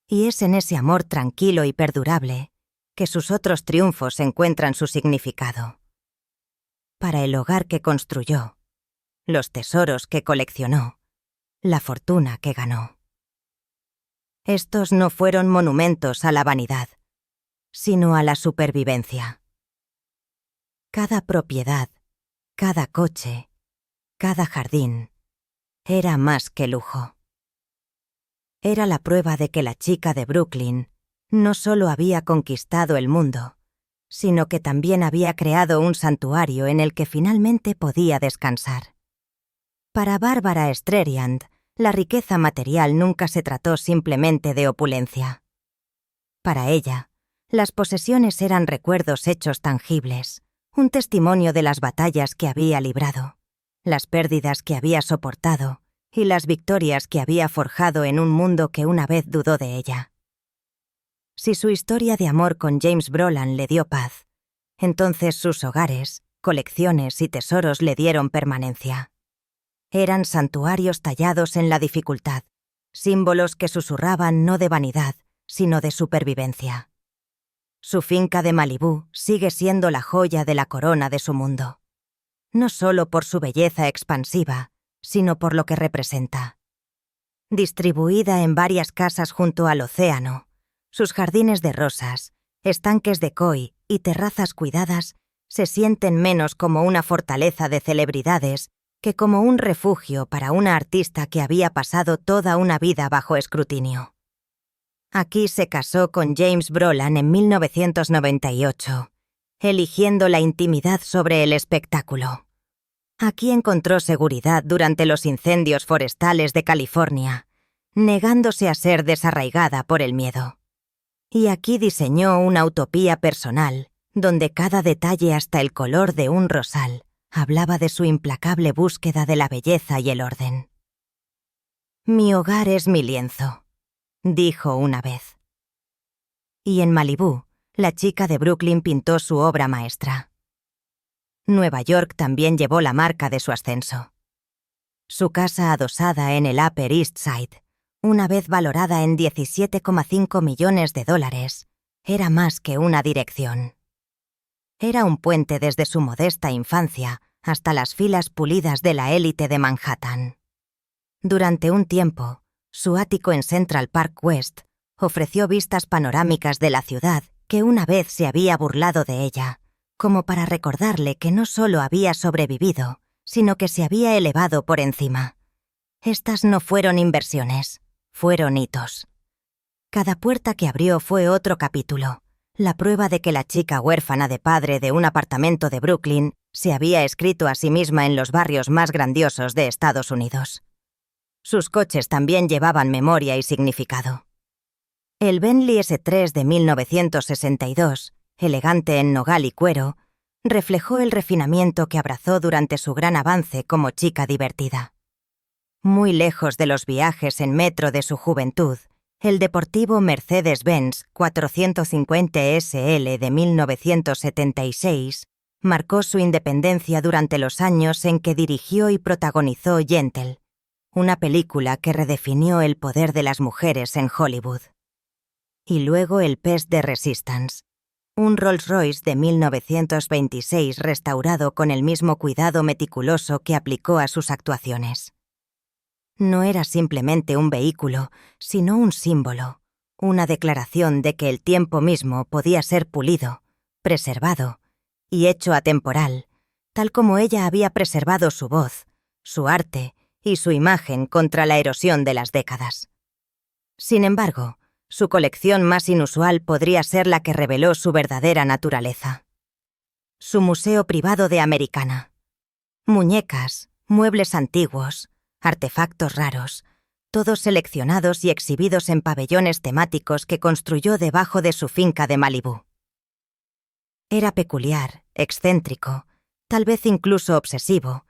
Y es en ese amor tranquilo y perdurable que sus otros triunfos encuentran su significado. Para el hogar que construyó, los tesoros que coleccionó, la fortuna que ganó. Estos no fueron monumentos a la vanidad, sino a la supervivencia. Cada propiedad, cada coche, cada jardín, era más que lujo. Era la prueba de que la chica de Brooklyn no solo había conquistado el mundo, sino que también había creado un santuario en el que finalmente podía descansar. Para Bárbara Streisand, la riqueza material nunca se trató simplemente de opulencia. Para ella, las posesiones eran recuerdos hechos tangibles, un testimonio de las batallas que había librado, las pérdidas que había soportado y las victorias que había forjado en un mundo que una vez dudó de ella. Si su historia de amor con James Brolin le dio paz, entonces sus hogares, colecciones y tesoros le dieron permanencia. Eran santuarios tallados en la dificultad, símbolos que susurraban no de vanidad, sino de supervivencia. Su finca de Malibú sigue siendo la joya de la corona de su mundo, no solo por su belleza expansiva, sino por lo que representa. Distribuida en varias casas junto al océano, sus jardines de rosas, estanques de koi y terrazas cuidadas se sienten menos como una fortaleza de celebridades que como un refugio para una artista que había pasado toda una vida bajo escrutinio. Aquí se casó con James Brolin en 1998, eligiendo la intimidad sobre el espectáculo. Aquí encontró seguridad durante los incendios forestales de California, negándose a ser desarraigada por el miedo. Y aquí diseñó una utopía personal, donde cada detalle hasta el color de un rosal hablaba de su implacable búsqueda de la belleza y el orden. «Mi hogar es mi lienzo», dijo una vez. Y en Malibú, la chica de Brooklyn pintó su obra maestra. Nueva York también llevó la marca de su ascenso. Su casa adosada en el Upper East Side, una vez valorada en $17,5 millones, era más que una dirección. Era un puente desde su modesta infancia hasta las filas pulidas de la élite de Manhattan. Durante un tiempo, su ático en Central Park West ofreció vistas panorámicas de la ciudad que una vez se había burlado de ella, como para recordarle que no solo había sobrevivido, sino que se había elevado por encima. Estas no fueron inversiones, fueron hitos. Cada puerta que abrió fue otro capítulo, la prueba de que la chica huérfana de padre de un apartamento de Brooklyn se había escrito a sí misma en los barrios más grandiosos de Estados Unidos. Sus coches también llevaban memoria y significado. El Bentley S3 de 1962, elegante en nogal y cuero, reflejó el refinamiento que abrazó durante su gran avance como chica divertida. Muy lejos de los viajes en metro de su juventud, el deportivo Mercedes-Benz 450 SL de 1976 marcó su independencia durante los años en que dirigió y protagonizó Yentl, una película que redefinió el poder de las mujeres en Hollywood. Y luego el Pest de Resistance, un Rolls-Royce de 1926 restaurado con el mismo cuidado meticuloso que aplicó a sus actuaciones. No era simplemente un vehículo, sino un símbolo, una declaración de que el tiempo mismo podía ser pulido, preservado y hecho atemporal, tal como ella había preservado su voz, su arte y su imagen contra la erosión de las décadas. Sin embargo, su colección más inusual podría ser la que reveló su verdadera naturaleza. Su museo privado de Americana. Muñecas, muebles antiguos, artefactos raros, todos seleccionados y exhibidos en pabellones temáticos que construyó debajo de su finca de Malibú. Era peculiar, excéntrico, tal vez incluso obsesivo,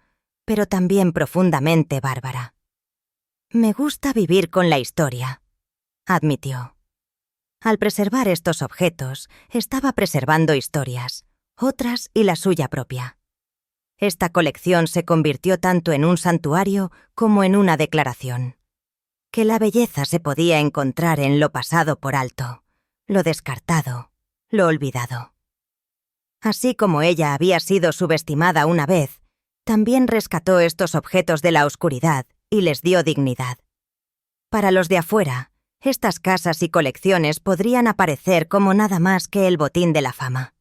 pero también profundamente bárbara. «Me gusta vivir con la historia», admitió. Al preservar estos objetos, estaba preservando historias, otras y la suya propia. Esta colección se convirtió tanto en un santuario como en una declaración. Que la belleza se podía encontrar en lo pasado por alto, lo descartado, lo olvidado. Así como ella había sido subestimada una vez, también rescató estos objetos de la oscuridad y les dio dignidad. Para los de afuera, estas casas y colecciones podrían aparecer como nada más que el botín de la fama.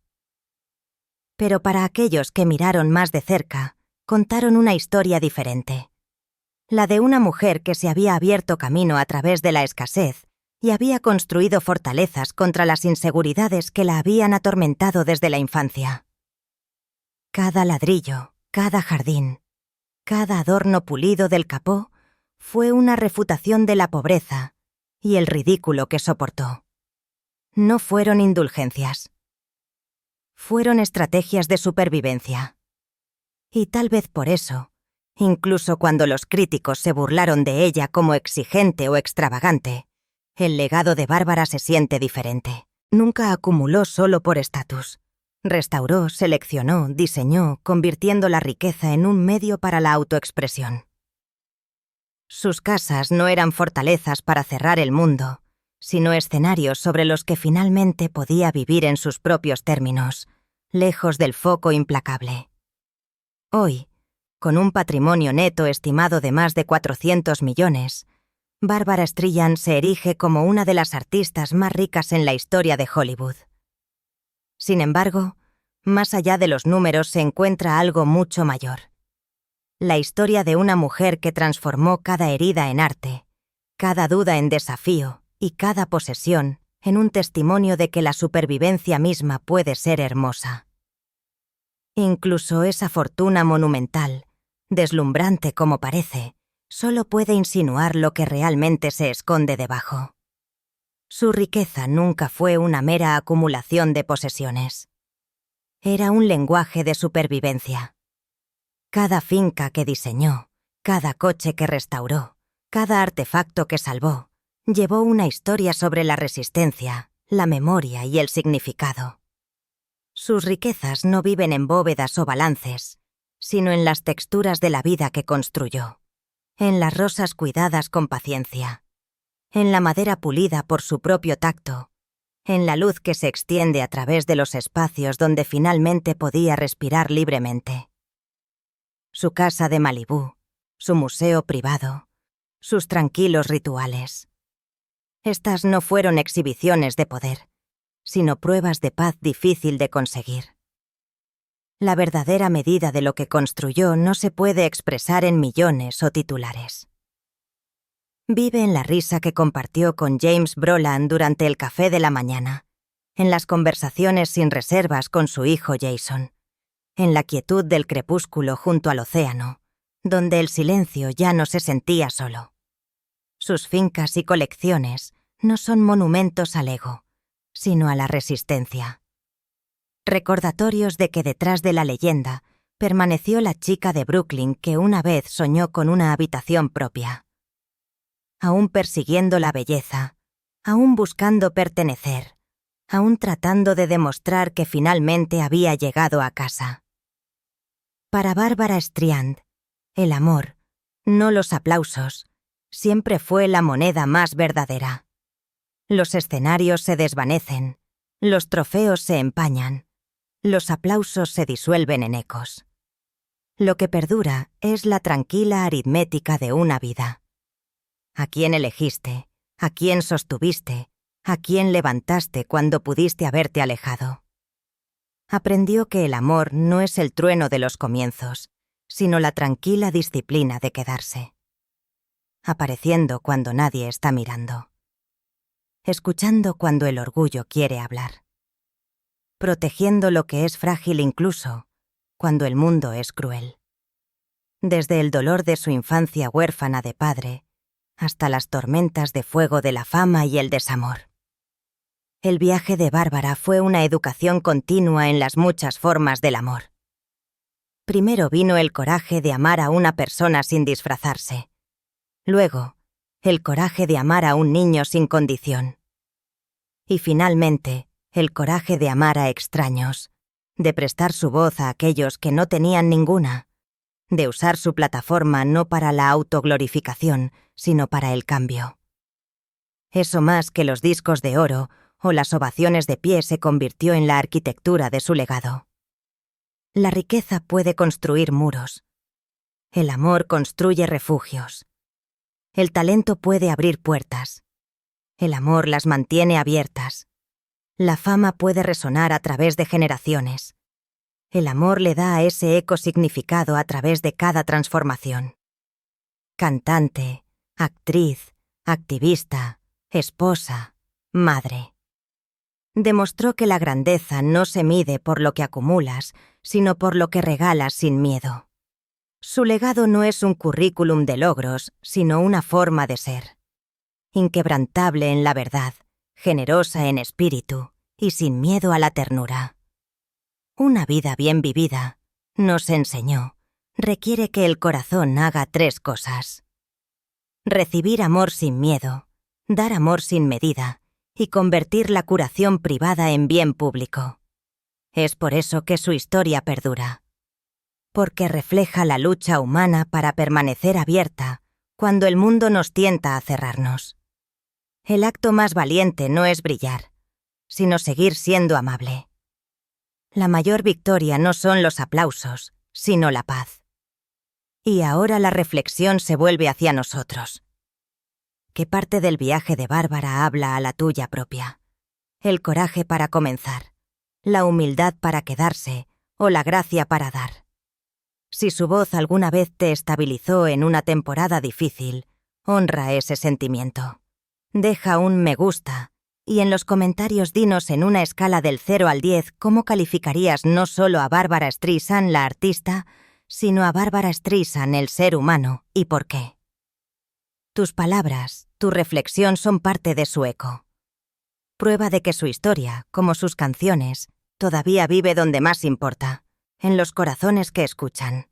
Pero para aquellos que miraron más de cerca, contaron una historia diferente. La de una mujer que se había abierto camino a través de la escasez y había construido fortalezas contra las inseguridades que la habían atormentado desde la infancia. Cada ladrillo, cada jardín, cada adorno pulido del capó fue una refutación de la pobreza y el ridículo que soportó. No fueron indulgencias. Fueron estrategias de supervivencia. Y tal vez por eso, incluso cuando los críticos se burlaron de ella como exigente o extravagante, el legado de Bárbara se siente diferente. Nunca acumuló solo por estatus. Restauró, seleccionó, diseñó, convirtiendo la riqueza en un medio para la autoexpresión. Sus casas no eran fortalezas para cerrar el mundo, sino escenarios sobre los que finalmente podía vivir en sus propios términos, lejos del foco implacable. Hoy, con un patrimonio neto estimado de más de 400 millones, Bárbara Streisand se erige como una de las artistas más ricas en la historia de Hollywood. Sin embargo, más allá de los números se encuentra algo mucho mayor. La historia de una mujer que transformó cada herida en arte, cada duda en desafío y cada posesión en un testimonio de que la supervivencia misma puede ser hermosa. Incluso esa fortuna monumental, deslumbrante como parece, solo puede insinuar lo que realmente se esconde debajo. Su riqueza nunca fue una mera acumulación de posesiones. Era un lenguaje de supervivencia. Cada finca que diseñó, cada coche que restauró, cada artefacto que salvó, llevó una historia sobre la resistencia, la memoria y el significado. Sus riquezas no viven en bóvedas o balances, sino en las texturas de la vida que construyó, en las rosas cuidadas con paciencia, en la madera pulida por su propio tacto en la luz que se extiende a través de los espacios donde finalmente podía respirar libremente. Su casa de Malibú, su museo privado, sus tranquilos rituales. Estas no fueron exhibiciones de poder, sino pruebas de paz difícil de conseguir. La verdadera medida de lo que construyó no se puede expresar en millones o titulares. Vive en la risa que compartió con James Brolin durante el café de la mañana, en las conversaciones sin reservas con su hijo Jason, en la quietud del crepúsculo junto al océano, donde el silencio ya no se sentía solo. Sus fincas y colecciones no son monumentos al ego, sino a la resistencia. Recordatorios de que detrás de la leyenda permaneció la chica de Brooklyn que una vez soñó con una habitación propia. Aún persiguiendo la belleza, aún buscando pertenecer, aún tratando de demostrar que finalmente había llegado a casa. Para Bárbara Strand, el amor, no los aplausos, siempre fue la moneda más verdadera. Los escenarios se desvanecen, los trofeos se empañan, los aplausos se disuelven en ecos. Lo que perdura es la tranquila aritmética de una vida. ¿A quién elegiste? ¿A quién sostuviste? ¿A quién levantaste cuando pudiste haberte alejado? Aprendió que el amor no es el trueno de los comienzos, sino la tranquila disciplina de quedarse. Apareciendo cuando nadie está mirando. Escuchando cuando el orgullo quiere hablar. Protegiendo lo que es frágil incluso cuando el mundo es cruel. Desde el dolor de su infancia huérfana de padre, hasta las tormentas de fuego de la fama y el desamor. El viaje de Bárbara fue una educación continua en las muchas formas del amor. Primero vino el coraje de amar a una persona sin disfrazarse. Luego, el coraje de amar a un niño sin condición. Y finalmente, el coraje de amar a extraños, de prestar su voz a aquellos que no tenían ninguna, de usar su plataforma no para la autoglorificación, sino para el cambio. Eso más que los discos de oro o las ovaciones de pie se convirtió en la arquitectura de su legado. La riqueza puede construir muros. El amor construye refugios. El talento puede abrir puertas. El amor las mantiene abiertas. La fama puede resonar a través de generaciones. El amor le da a ese eco significado a través de cada transformación. Cantante, actriz, activista, esposa, madre. Demostró que la grandeza no se mide por lo que acumulas, sino por lo que regalas sin miedo. Su legado no es un currículum de logros, sino una forma de ser. Inquebrantable en la verdad, generosa en espíritu y sin miedo a la ternura. Una vida bien vivida, nos enseñó, requiere que el corazón haga 3 cosas. Recibir amor sin miedo, dar amor sin medida y convertir la curación privada en bien público. Es por eso que su historia perdura. Porque refleja la lucha humana para permanecer abierta cuando el mundo nos tienta a cerrarnos. El acto más valiente no es brillar, sino seguir siendo amable. La mayor victoria no son los aplausos, sino la paz. Y ahora la reflexión se vuelve hacia nosotros. ¿Qué parte del viaje de Bárbara habla a la tuya propia? El coraje para comenzar, la humildad para quedarse o la gracia para dar. Si su voz alguna vez te estabilizó en una temporada difícil, honra ese sentimiento. Deja un me gusta. Y en los comentarios dinos en una escala del 0 al 10 cómo calificarías no solo a Bárbara Streisand, la artista, sino a Bárbara Streisand, el ser humano, y por qué. Tus palabras, tu reflexión son parte de su eco. Prueba de que su historia, como sus canciones, todavía vive donde más importa, en los corazones que escuchan.